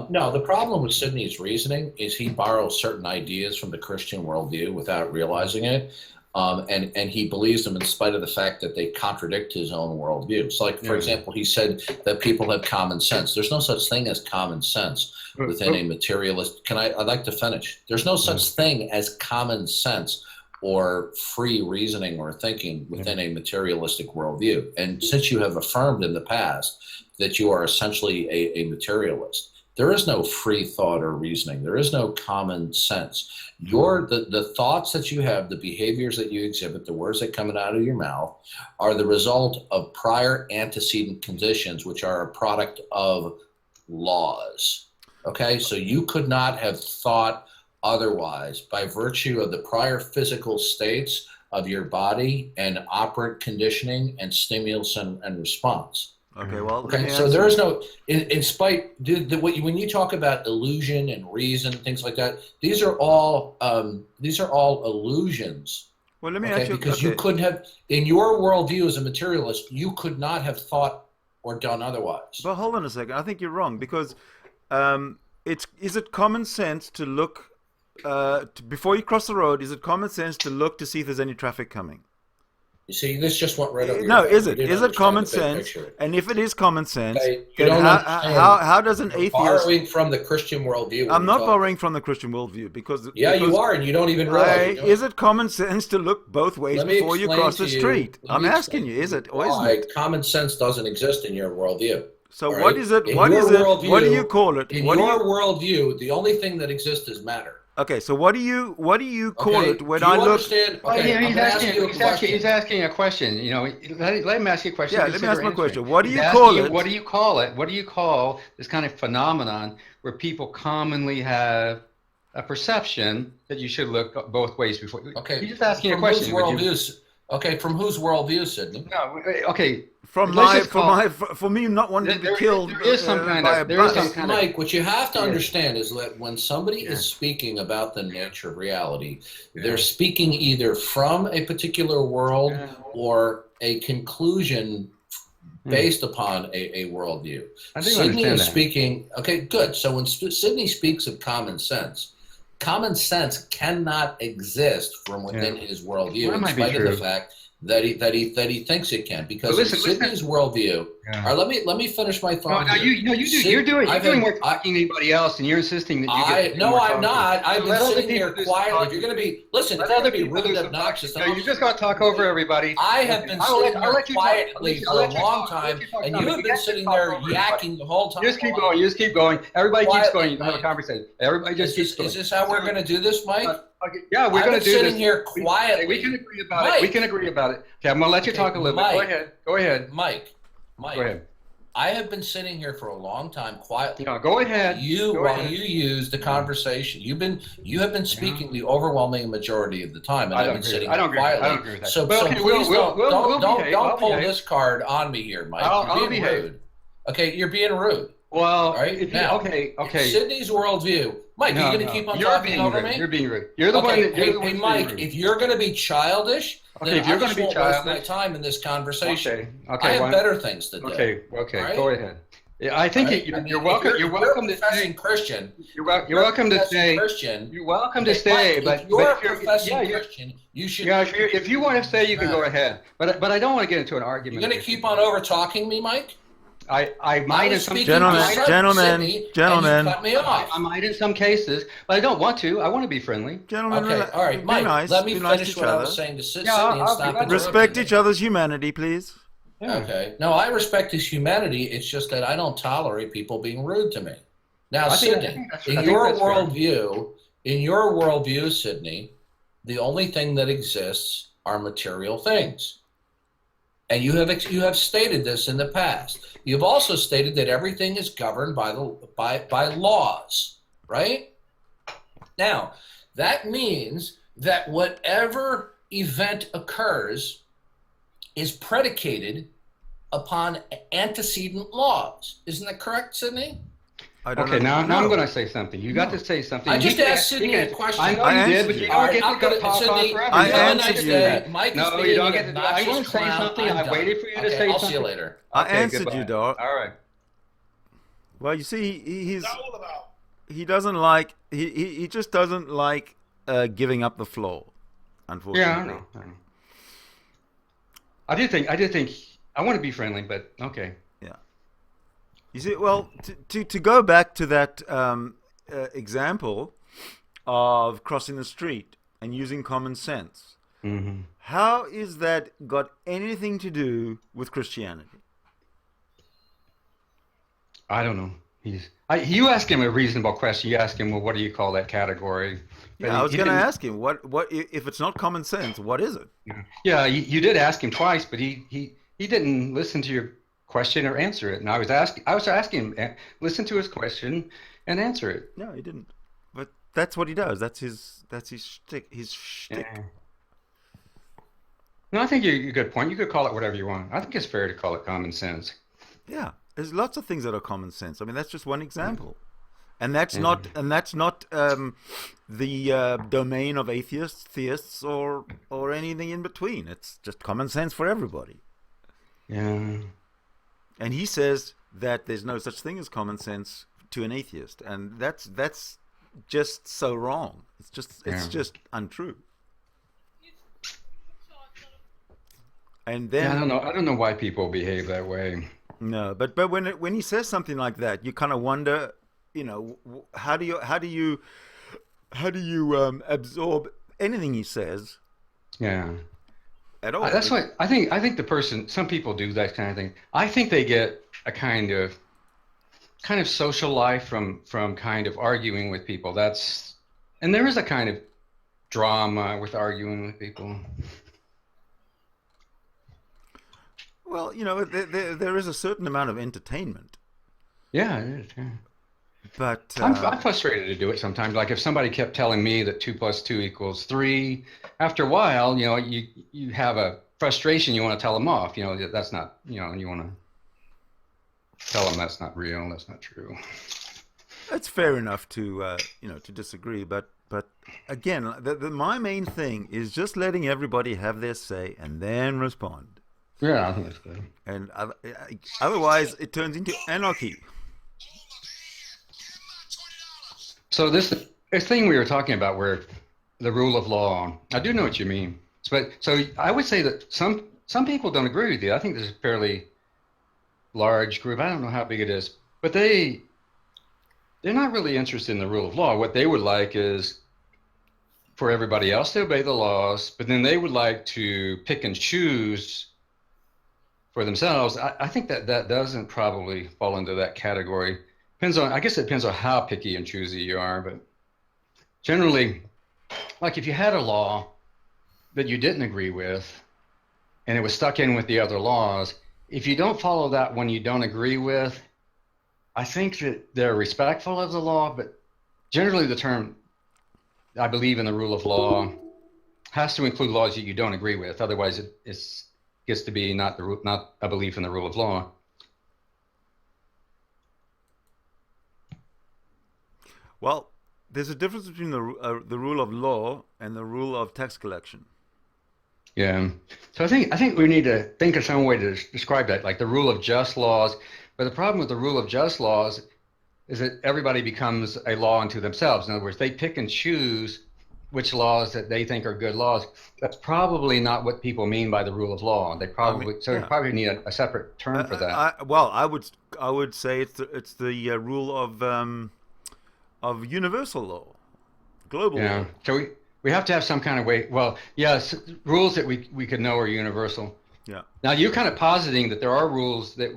No, the problem with Sidney's reasoning is he borrows certain ideas from the Christian worldview without realizing it. And he believes them in spite of the fact that they contradict his own worldview. So, like, for example, he said that people have common sense. There's no such thing as common sense within a materialist. I'd like to finish. There's no such thing as common sense or free reasoning or thinking within a materialistic worldview. And since you have affirmed in the past that you are essentially a materialist, there is no free thought or reasoning. There is no common sense. The thoughts that you have, the behaviors that you exhibit, the words that come out of your mouth are the result of prior antecedent conditions, which are a product of laws. Okay, so you could not have thought otherwise by virtue of the prior physical states of your body and operant conditioning and stimulus and response. Okay, well, okay. So there is no, in spite, when you talk about illusion and reason, things like that, these are all illusions. Well, let me ask you, because you couldn't have, in your worldview as a materialist, you could not have thought or done otherwise. But hold on a second. I think you're wrong, because is it common sense to look before you cross the road? Is it common sense to look to see if there's any traffic coming? You see, this just went right over. No, is it common sense? And if it is common sense, then how does an atheist? Borrowing from the Christian worldview. I'm not borrowing from the Christian worldview because you are, and you don't even realize. Is it common sense to look both ways before you cross the street? I'm asking you, is it or isn't it? Common sense doesn't exist in your worldview. So what is it? What is it? What do you call it? In your worldview, the only thing that exists is matter. Okay, so what do you call it when I look? Okay, he's asking a question. You know, let him ask you a question. Yeah, let me ask my question. What do you call it? What do you call it? What do you call this kind of phenomenon where people commonly have a perception that you should look both ways before? Okay, he's just asking a question. From whose worldview, Sidney? No, okay. For me not wanting to be killed there is some kind of Mike, what you have to understand is that when somebody is speaking about the nature of reality, they're speaking either from a particular world or a conclusion based upon a worldview. Sidney is speaking. Okay, good. So when Sidney speaks of common sense cannot exist from within his worldview, in spite of the fact that he thinks it can, because Sidney's worldview. All right, let me finish my thought. No, you're doing more talking than anybody else, and you're insisting that you get. No, I'm not. I've been sitting here quietly. You're going to be listen. If you're going to be rude, obnoxious, you're just going to talk over everybody. I have been sitting here quietly for a long time, and you have been sitting there yakking the whole time. Just keep going. You just keep going. Everybody keeps going. You can have a conversation. Everybody just keeps going. Is this how we're going to do this, Mike? Okay. Yeah, we're going to do this. Sitting here quietly. We can agree about it. We can agree about it. Okay, I'm going to let you talk a little bit. Go ahead. Mike. Go ahead. I have been sitting here for a long time quietly. No, go ahead. You use the conversation. You have been speaking the overwhelming majority of the time, and I've been sitting quietly. I don't agree with that. So please don't pull this card on me here, Mike. You're being rude. Okay, you're being rude. Well, right now. Okay. Sidney's worldview. Mike, are you going to keep on talking over me? You're being rude. You're the one. Hey, Mike, if you're going to be childish, then if you're going to be childish, my time in this conversation. Okay. I have better things to do. Okay. Right? Go ahead. I think you're welcome. You're welcome to say Christian. You're welcome to say Christian. You're welcome to say, but if you're a professing Christian, you should. Yeah, if you want to say, you can go ahead. But I don't want to get into an argument. You're going to keep on over talking me, Mike? I might in some gentlemen. Cut me off. I might in some cases, but I don't want to. I want to be friendly. Gentlemen, okay, all right, Mike. Let me finish what I was saying to Sidney and stop. Respect each other's humanity, please. Yeah. Okay. No, I respect his humanity. It's just that I don't tolerate people being rude to me. Now, Sidney, in your worldview, Sidney, the only thing that exists are material things. And you have stated this in the past. You've also stated that everything is governed by laws, right? Now, that means that whatever event occurs is predicated upon antecedent laws. Isn't that correct, Sidney? Okay, now I'm going to say something. You got to say something. I just asked Sidney a question. I know you did, but you don't get to talk on forever. I answered you. Mike is no, you don't get to. I'm going to say something. I waited for you to say something. I'll see you later. I answered you, dog. All right. Well, you see, he doesn't like he just doesn't like giving up the floor. unfortunately. Yeah, I know. I do think I want to be friendly, but okay. Yeah. You see, well, to go back to that example of crossing the street and using common sense, Mm-hmm. how is that got anything to do with Christianity? I don't know. You ask him a reasonable question. You ask him, well, what do you call that category? But Yeah, I was going to ask him, what if it's not common sense, what is it? Yeah, you did ask him twice, but he didn't listen to your question or answer it. And I was asking him, listen to his question and answer it. No, he didn't. But that's what he does. That's his shtick. His shtick. Yeah. No, I think you're a good point. You could call it whatever you want. I think it's fair to call it common sense. Yeah, there's lots of things that are common sense. I mean, that's just one example, and that's not the domain of atheists, theists, or anything in between. It's just common sense for everybody. Yeah. And he says that there's no such thing as common sense to an atheist, and that's just so wrong. It's just untrue. And then I don't know why people behave that way. No, but when he says something like that, you kind of wonder, how do you absorb anything he says? Yeah. At all. That's what I think. I think the person. Some people do that kind of thing. I think they get a kind of social life from kind of arguing with people. And there is a kind of drama with arguing with people. Well, there is a certain amount of entertainment. Yeah, it is. Yeah. But I'm frustrated to do it sometimes. Like if somebody kept telling me that 2 + 2 = 3, after a while, you have a frustration. You want to tell them off. That's not. You want to tell them that's not real. That's not true. It's fair enough to to disagree, but again, my main thing is just letting everybody have their say and then respond. Yeah, I think that's good. And otherwise, it turns into anarchy. So this thing we were talking about, where the rule of law, I do know what you mean. But so I would say that some people don't agree with you. I think there's a fairly large group. I don't know how big it is, but they're not really interested in the rule of law. What they would like is for everybody else to obey the laws, but then they would like to pick and choose for themselves. I think that doesn't probably fall into that category. I guess it depends on how picky and choosy you are, but generally, like if you had a law that you didn't agree with and it was stuck in with the other laws, if you don't follow that one you don't agree with, I think that they're respectful of the law, but generally the term, I believe in the rule of law, has to include laws that you don't agree with. Otherwise, it gets to be not a belief in the rule of law. Well, there's a difference between the rule of law and the rule of tax collection. Yeah. So I think we need to think of some way to describe that, like the rule of just laws. But the problem with the rule of just laws is that everybody becomes a law unto themselves. In other words, they pick and choose which laws that they think are good laws. That's probably not what people mean by the rule of law. They probably you probably need a separate term for that. I would say it's the rule of universal law, global law. So we have to have some kind of way. Well, yes, rules that we could know are universal. Yeah. Now you're kind of positing that there are rules that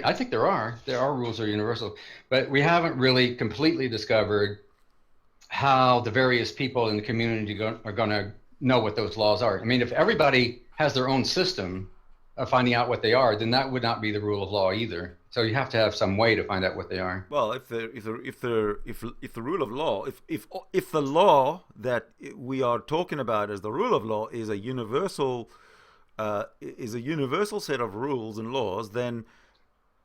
I think there are rules that are universal, but we haven't really completely discovered how the various people in the community are going to know what those laws are. I mean, if everybody has their own system of finding out what they are, then that would not be the rule of law either. So you have to have some way to find out what they are. Well, if the rule of law, if the law that we are talking about as the rule of law is a universal set of rules and laws, then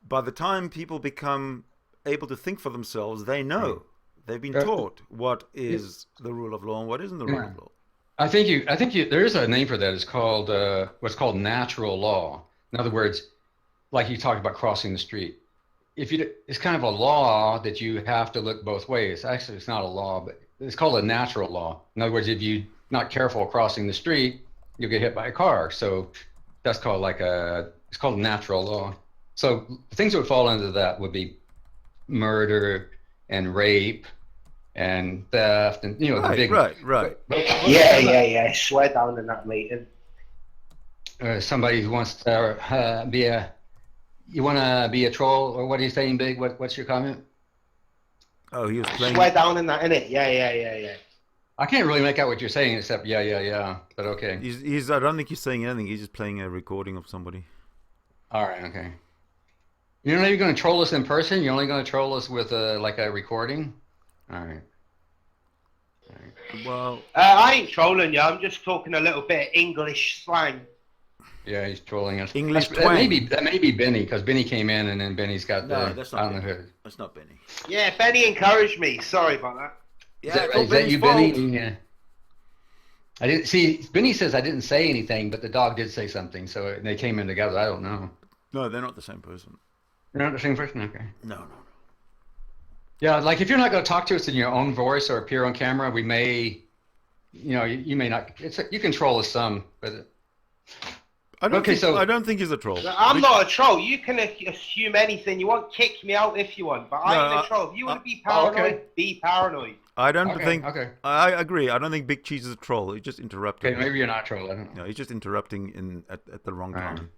by the time people become able to think for themselves, they know. They've been taught what is the rule of law and what isn't the rule of law. I think there is a name for that. It's called what's called natural law. In other words, like you talked about crossing the street. It's kind of a law that you have to look both ways. Actually, it's not a law, but it's called a natural law. In other words, if you not careful crossing the street, you'll get hit by a car. So that's called it's called natural law. So the things that would fall into that would be murder and rape and theft and, the big... Right. Yeah. Swear down in that meeting. Somebody who wants to you want to be a troll, or what are you saying, Big? What's your comment? Oh, he was playing... Swear down in that, innit? Yeah. I can't really make out what you're saying, except yeah, but okay. He's I don't think he's saying anything. He's just playing a recording of somebody. All right, okay. You're not even going to troll us in person? You're only going to troll us with a recording? All right. Well, I ain't trolling you. I'm just talking a little bit of English slang. Yeah, he's trolling us. English that may be Benny, because Benny came in, and then Benny's got that's not Benny. who. That's not Benny. Yeah, Benny encouraged me. Sorry about that. Yeah, is that you, Benny? Yeah. I didn't see. Benny says I didn't say anything, but the dog did say something, so they came in together. I don't know. No, they're not the same person. They're not the same person. Okay. No. Yeah, like if you're not going to talk to us in your own voice or appear on camera, we may, you may not. You can troll us some, but. I don't think he's a troll. I'm not a troll. You can assume anything you want. Kick me out if you want, but I ain't a troll. If you want to be paranoid, be paranoid. I don't think. Okay. I agree. I don't think Big Cheese is a troll. He's just interrupting. Okay, maybe you're not a troll. I don't know. No, he's just interrupting at the wrong time.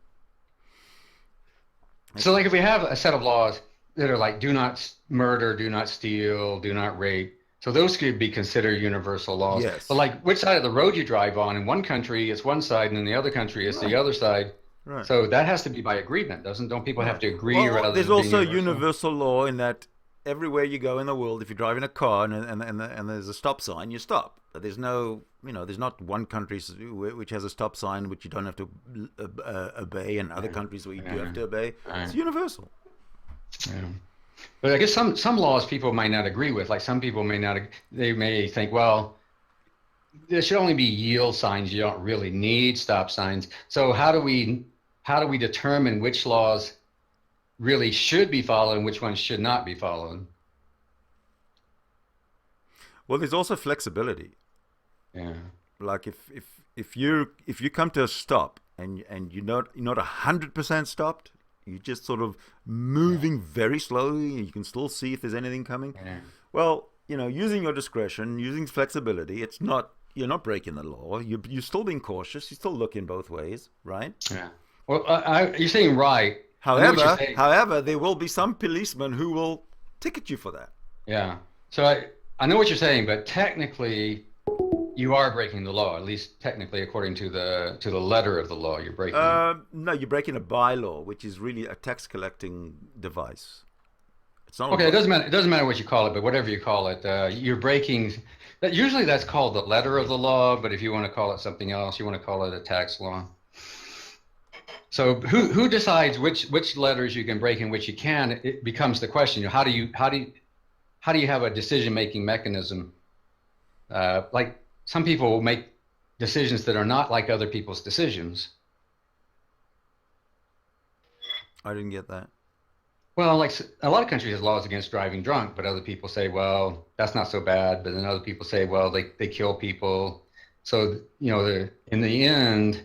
So, like, if we have a set of laws that are like, do not murder, do not steal, do not rape. So those could be considered universal laws. Yes. But like which side of the road you drive on, in one country it's one side, and in the other country it's the other side. Right. So that has to be by agreement, don't people have to agree? Well, there's also universal law in that everywhere you go in the world, if you're driving a car and there's a stop sign, you stop. But there's no, there's not one country which has a stop sign which you don't have to obey, and other countries where you do have to obey. It's universal. Yeah. But I guess some laws people might not agree with. Like some people they may think, well, there should only be yield signs. You don't really need stop signs. So how do we determine which laws really should be followed and which ones should not be followed? Well, there's also flexibility. Yeah. Like if you come to a stop and you're not 100% stopped. You're just sort of moving very slowly, and you can still see if there's anything coming. Yeah. Well, using your discretion, using flexibility, you're not breaking the law. You're still being cautious. You're still looking both ways, right? Yeah. Well, you're saying right. However, there will be some policemen who will ticket you for that. Yeah. So I know what you're saying, but technically, you are breaking the law, at least technically, according to the letter of the law. You're breaking. No, you're breaking a bylaw, which is really a tax collecting device. It's not okay. It doesn't matter. It doesn't matter what you call it, but whatever you call it, you're breaking. Usually, that's called the letter of the law. But if you want to call it something else, you want to call it a tax law. So who decides which letters you can break and which you can? It becomes the question. How do you have a decision making mechanism? Like. Some people will make decisions that are not like other people's decisions. I didn't get that. Well, like a lot of countries have laws against driving drunk, but other people say, well, that's not so bad. But then other people say, well, they kill people. So, in the end,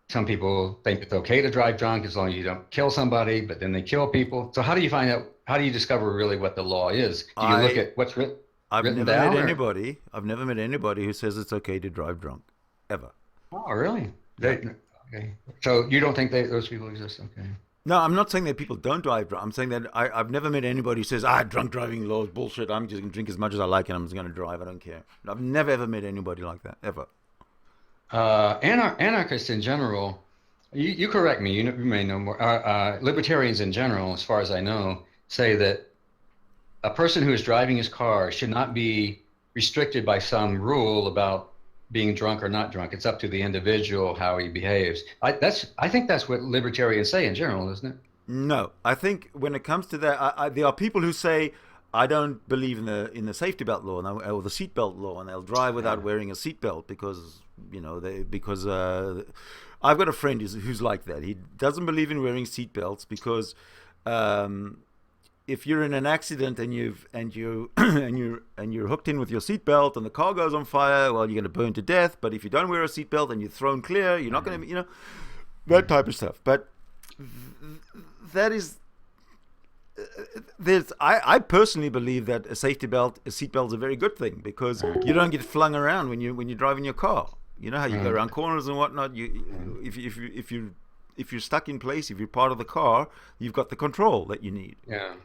some people think it's okay to drive drunk as long as you don't kill somebody, but then they kill people. So how do you find out? How do you discover really what the law is? Do you look at what's written? I've never met anybody who says it's okay to drive drunk, ever. Oh, really? Okay. So you don't think those people exist? Okay. No, I'm not saying that people don't drive drunk. I'm saying that I've never met anybody who says, drunk driving law is bullshit. I'm just going to drink as much as I like and I'm just going to drive. I don't care. I've never, ever met anybody like that, ever. Anarchists in general, you correct me, you may know more. Libertarians in general, as far as I know, say that a person who is driving his car should not be restricted by some rule about being drunk or not drunk. It's up to the individual how he behaves. I think that's what libertarians say in general, isn't it? No, I think when it comes to that, there are people who say, I don't believe in the safety belt law or the seatbelt law, and they'll drive without wearing a seatbelt because I've got a friend who's like that. He doesn't believe in wearing seatbelts because if you're in an accident and you're hooked in with your seatbelt and the car goes on fire, well, you're going to burn to death. But if you don't wear a seatbelt and you're thrown clear, you're not going to, that type of stuff. But that is, I personally believe that a seatbelt is a very good thing, because you don't get flung around when you're driving your car. You know how you go around corners and whatnot. If you're stuck in place, if you're part of the car, you've got the control that you need. Yeah.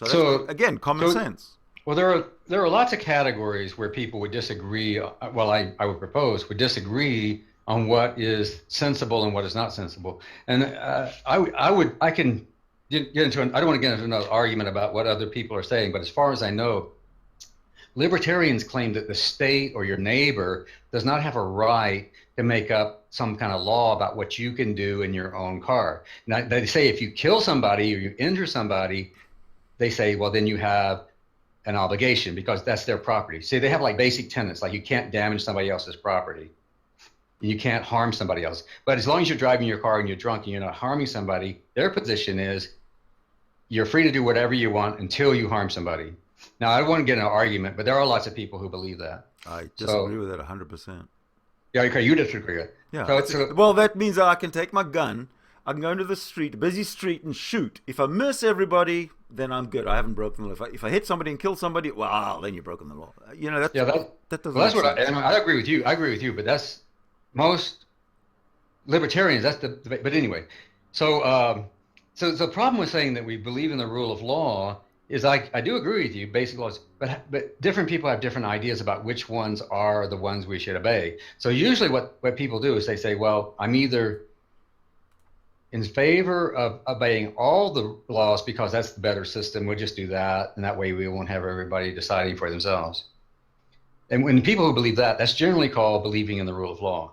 So again, common sense. Well, there are lots of categories where people would disagree. Well, I would propose would disagree on what is sensible and what is not sensible. And I can get into I don't want to get into another argument about what other people are saying, but as far as I know, libertarians claim that the state or your neighbor does not have a right to make up some kind of law about what you can do in your own car. Now, they say if you kill somebody or you injure somebody, they say, well, then you have an obligation because that's their property. See, they have like basic tenets, like you can't damage somebody else's property. You can't harm somebody else. But as long as you're driving your car and you're drunk and you're not harming somebody, their position is you're free to do whatever you want until you harm somebody. Now, I don't want to get in an argument, but there are lots of people who believe that. I disagree with that 100%. Yeah, okay, you disagree with it. Yeah. Well, that means that I can take my gun, I can go into the street, a busy street, and shoot. If I miss everybody, then I'm good. I haven't broken the law. If I hit somebody and kill somebody, well, then you've broken the law. That doesn't. Well, that's what I agree with you. I agree with you, but that's most libertarians. That's the debate. But anyway, so the problem with saying that we believe in the rule of law is I do agree with you, basic laws, but different people have different ideas about which ones are the ones we should obey. So usually what people do is they say, well, I'm either in favor of obeying all the laws because that's the better system. We'll just do that, and that way we won't have everybody deciding for themselves. And when people who believe that, that's generally called believing in the rule of law.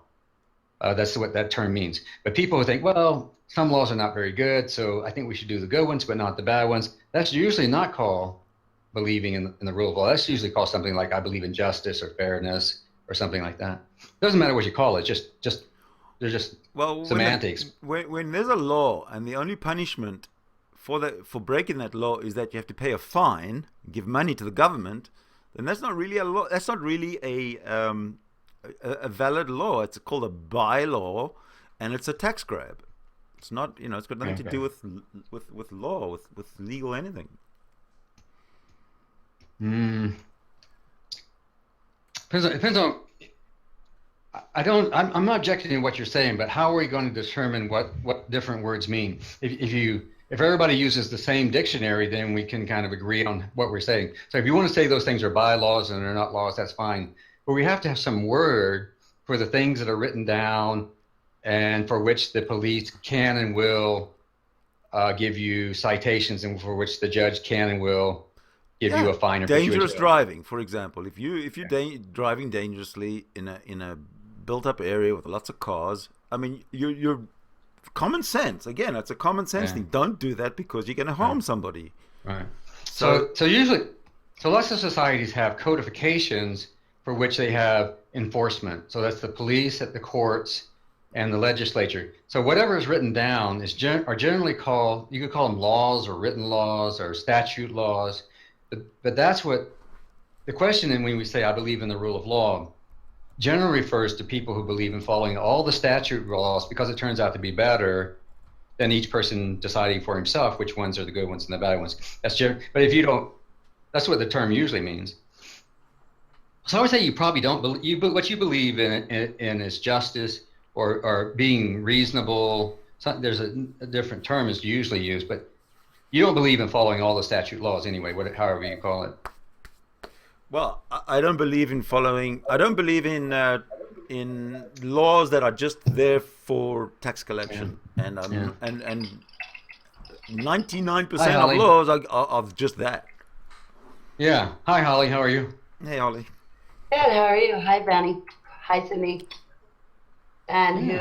That's what that term means. But people who think, well, some laws are not very good, so I think we should do the good ones, but not the bad ones. That's usually not called believing in the rule of law. That's usually called something like I believe in justice or fairness or something like that. Doesn't matter what you call it. They're just semantics. When there's a law and the only punishment for breaking that law is that you have to pay a fine, give money to the government, then that's not really a law. That's not really a valid law. It's called a bylaw, and it's a tax grab. It's not, it's got nothing to do with law, with legal anything. Depends on. I'm not objecting to what you're saying, but how are we going to determine what different words mean? If everybody uses the same dictionary, then we can kind of agree on what we're saying. So if you want to say those things are bylaws and they're not laws, that's fine. But we have to have some word for the things that are written down and for which the police can and will give you citations, and for which the judge can and will give you a fine. Or dangerous driving, for example. If you're driving dangerously in a built-up area with lots of cars, I mean, you're common sense. Again, it's a common sense thing. Don't do that because you're going to harm somebody. Right. So lots of societies have codifications for which they have enforcement. So that's the police, at the courts, and the legislature. So whatever is written down are generally called, you could call them laws or written laws or statute laws. But that's what the question, and when we say I believe in the rule of law, generally refers to people who believe in following all the statute laws because it turns out to be better than each person deciding for himself which ones are the good ones and the bad ones. But if you don't, that's what the term usually means. So I would say you probably don't believe, what you believe in is justice or being reasonable. There's a different term is usually used, but you don't believe in following all the statute laws anyway, however you call it. Well, I don't believe in following. I don't believe in laws that are just there for tax collection, and 99% of laws are of just that. Yeah. Hi, Holly. How are you? Hey, Holly. Good. How are you? Hi, Benny. Hi, Sidney. And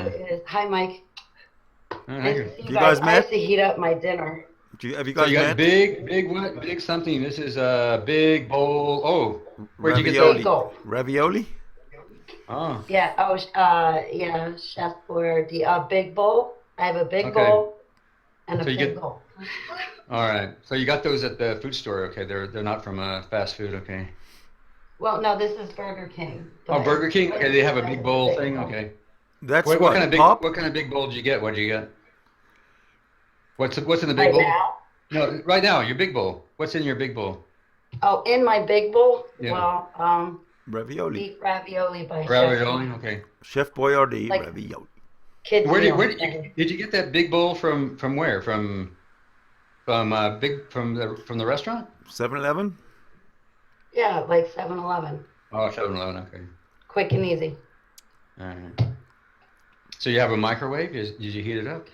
hi, Mike. You guys met? I have to heat up my dinner. Have you guys met? Big what? Big something. This is a big bowl. Oh, where'd you get that? Ravioli? Oh. Yeah. Oh, yeah. Chef for the big bowl. I have a big bowl and a big bowl. All right. So you got those at the food store. Okay. They're not from fast food. Okay. Well, no, this is Burger King. Oh, Burger King. Okay. They have a big bowl thing. Okay. That's what kind of pop? What kind of big bowl did you get? What did you get? What's in the big bowl? Now? No, right now, your big bowl. What's in your big bowl? Oh, in my big bowl? Yeah. Well, ravioli. beef ravioli by Ravioli. Okay. Chef Boyardee Like, ravioli. Kids Where meal. did you get that big bowl from where? From the restaurant? 7-Eleven? Yeah, like 7-Eleven. Oh, 7-Eleven. Okay. Quick and easy. All right. So you have a microwave? Did you heat it up?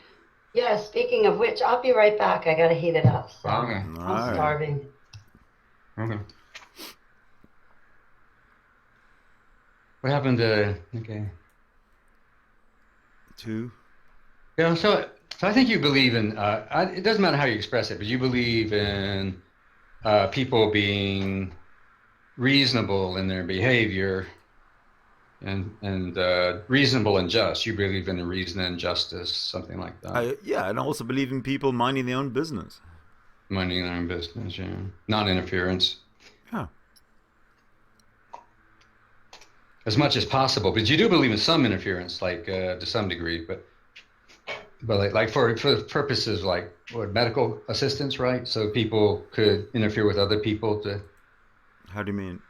Yeah, speaking of which, I'll be right back. I gotta heat it up. So Okay. I'm starving. Okay. What happened to? Okay. 2. Yeah. So I think you believe in. It doesn't matter how you express it, but you believe in people being reasonable in their behavior and reasonable and just. You believe in reason and justice, something like that. Yeah, and I also believe in people minding their own business. Minding their own business, yeah. Non-interference. Yeah. As much as possible, but you do believe in some interference, like to some degree, but like for purposes like medical assistance, right? So people could interfere with other people to. How do you mean?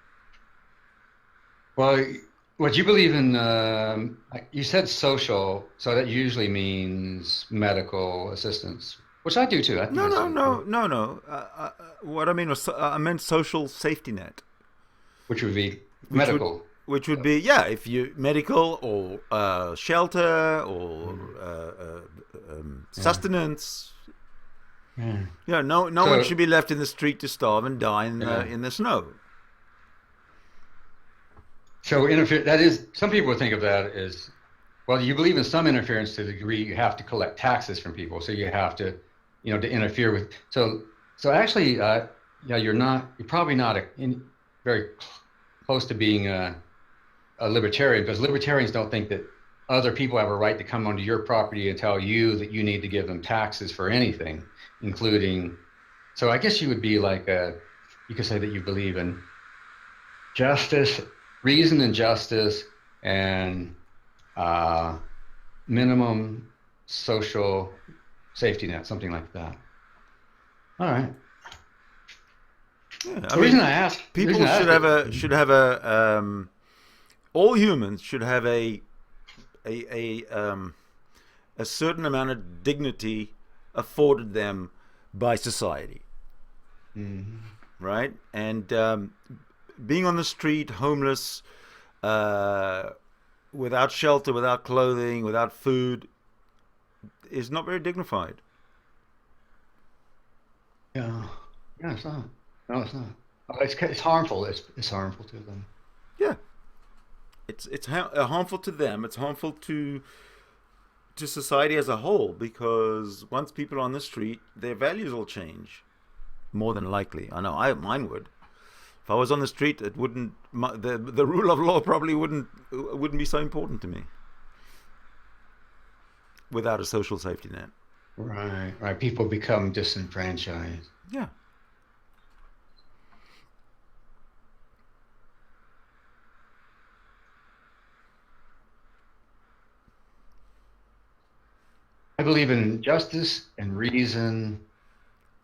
Well, what you believe in, you said social, so that usually means medical assistance, which I do too. I think No. What I mean was, I meant social safety net. Which would be medical. Which would be, yeah, if you medical or shelter or sustenance. Yeah. Yeah, no one should be left in the street to starve and die in the snow. So that is, some people think of that as, well, you believe in some interference to the degree you have to collect taxes from people, so you have to, to interfere with. So actually, you're probably not very close to being a libertarian, because libertarians don't think that other people have a right to come onto your property and tell you that you need to give them taxes for anything, including. So I guess you would be like you could say that you believe in justice, reason and justice, and minimum social safety net, something like that. All right. Yeah, the reason I ask, people should have all humans should have a certain amount of dignity afforded them by society, right? And being on the street, homeless, without shelter, without clothing, without food, is not very dignified. Yeah, it's not. No, it's not. It's harmful. It's harmful to them. Yeah, it's harmful to them. It's harmful to society as a whole, because once people are on the street, their values will change. More than likely, I know mine would. If I was on the street, it wouldn't. The rule of law probably wouldn't be so important to me without a social safety net. Right. People become disenfranchised. Yeah. I believe in justice and reason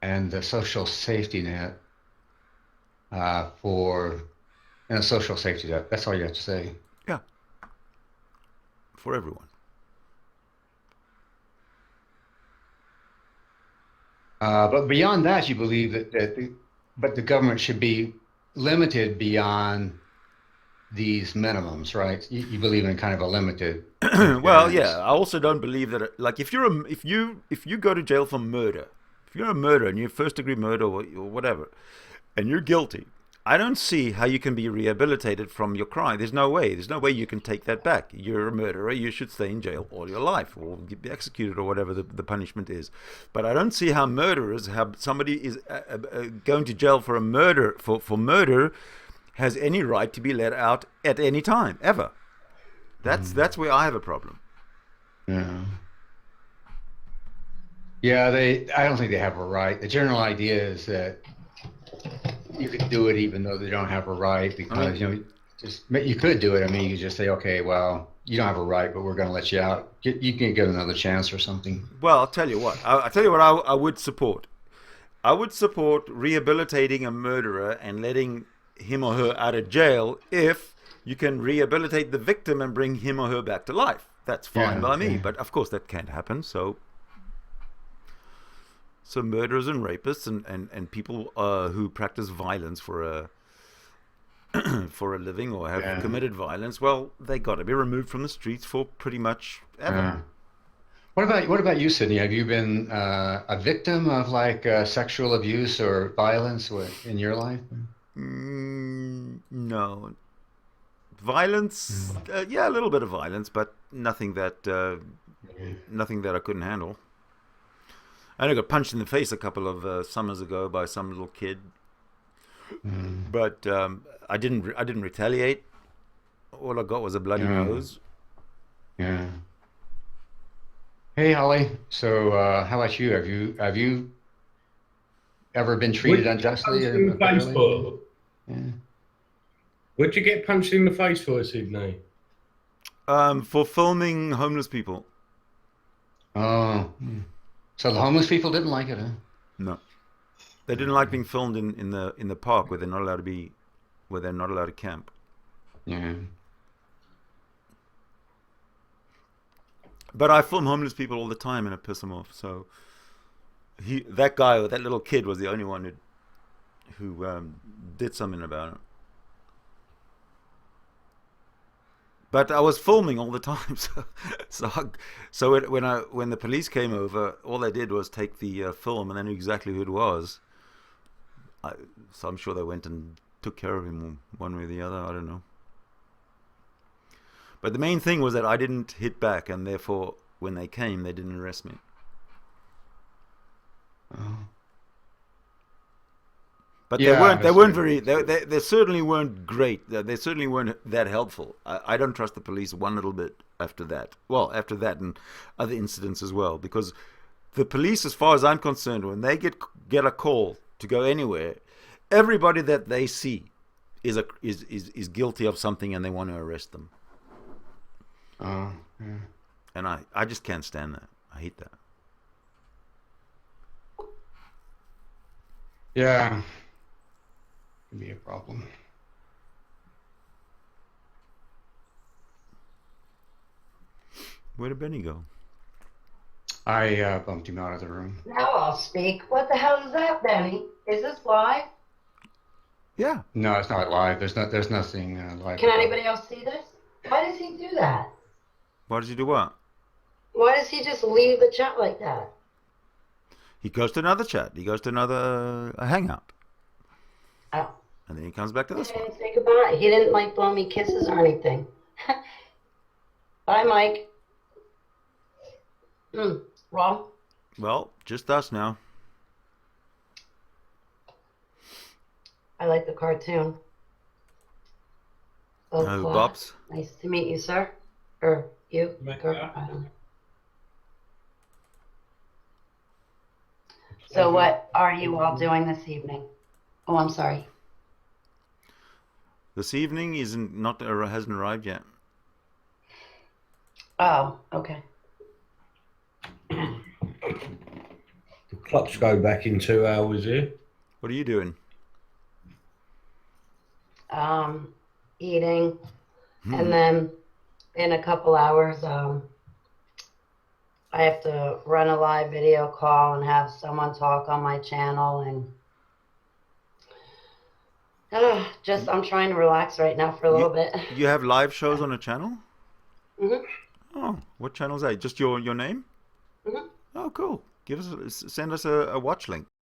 and the social safety net and a social safety net. That's all you have to say. Yeah. For everyone. But beyond that, you believe that the government should be limited beyond these minimums, right? You believe in kind of a limited. Well, yeah. I also don't believe that. Like, if you go to jail for murder, if you're a murderer and you're first degree murder or whatever, and you're guilty, I don't see how you can be rehabilitated from your crime. There's no way. There's no way you can take that back. You're a murderer. You should stay in jail all your life, or be executed, or whatever the punishment is. But I don't see how somebody is going to jail for murder has any right to be let out at any time ever. That's where I have a problem. Yeah, I don't think they have a right. The general idea is that you could do it even though they don't have a right, because you could do it. I mean, you could just say, okay, well, you don't have a right, but we're going to let you out. You can get another chance or something. Well, I'll tell you what. I would support. I would support rehabilitating a murderer and letting him or her out of jail if you can rehabilitate the victim and bring him or her back to life. That's fine by me. But of course, that can't happen. So murderers and rapists and people who practice violence for a living or have committed violence, well, they got to be removed from the streets for pretty much ever. What about you, Sidney? Have you been a victim of sexual abuse or violence in your life? No. Violence, a little bit of violence, but nothing that I couldn't handle. I got punched in the face a couple of summers ago by some little kid, but I didn't retaliate. All I got was a bloody nose. Yeah. Hey, Holly. So, how about you? Have you ever been treated unjustly? In the face for? Yeah. What'd you get punched in the face for, Sidney? For filming homeless people. Oh. So the homeless people didn't like it, huh? No, they didn't like being filmed in the park where they're not allowed to camp. Yeah. But I film homeless people all the time and I piss them off. So that guy or that little kid was the only one who did something about it. But I was filming all the time, so when the police came over, all they did was take the film, and they knew exactly who it was. So I'm sure they went and took care of him one way or the other. I don't know. But the main thing was that I didn't hit back, and therefore, when they came, they didn't arrest me. Oh. But they certainly weren't great. They certainly weren't that helpful. I don't trust the police one little bit after that. Well, after that and other incidents as well, because the police, as far as I'm concerned, when they get a call to go anywhere, everybody that they see is guilty of something, and they want to arrest them. Oh, yeah. And I just can't stand that. I hate that. Yeah. Can be a problem. Where did Benny go? I bumped him out of the room. Now I'll speak. What the hell is that, Benny? Is this live? Yeah. No, it's not live. There's nothing live. Can anybody else see this? Why does he do that? Why does he do what? Why does he just leave the chat like that? He goes to another chat. He goes to another hangout. Oh. And then he comes back to this one. He didn't say goodbye. He didn't blow me kisses or anything. Bye, Mike. Wrong. Well, just us now. I like the cartoon. Oh, Bops. Nice to meet you, sir. Or you, girl. I don't know. So what are you all doing this evening? Oh, I'm sorry. This evening hasn't arrived yet. Oh, okay. The clocks go back in 2 hours here. What are you doing? Eating, and then in a couple hours, I have to run a live video call and have someone talk on my channel, and I'm trying to relax right now for a little bit. You have live shows on a channel? Mm-hmm. Oh, what channel is that? Just your name? Mm-hmm. Oh, cool. Send us a watch link.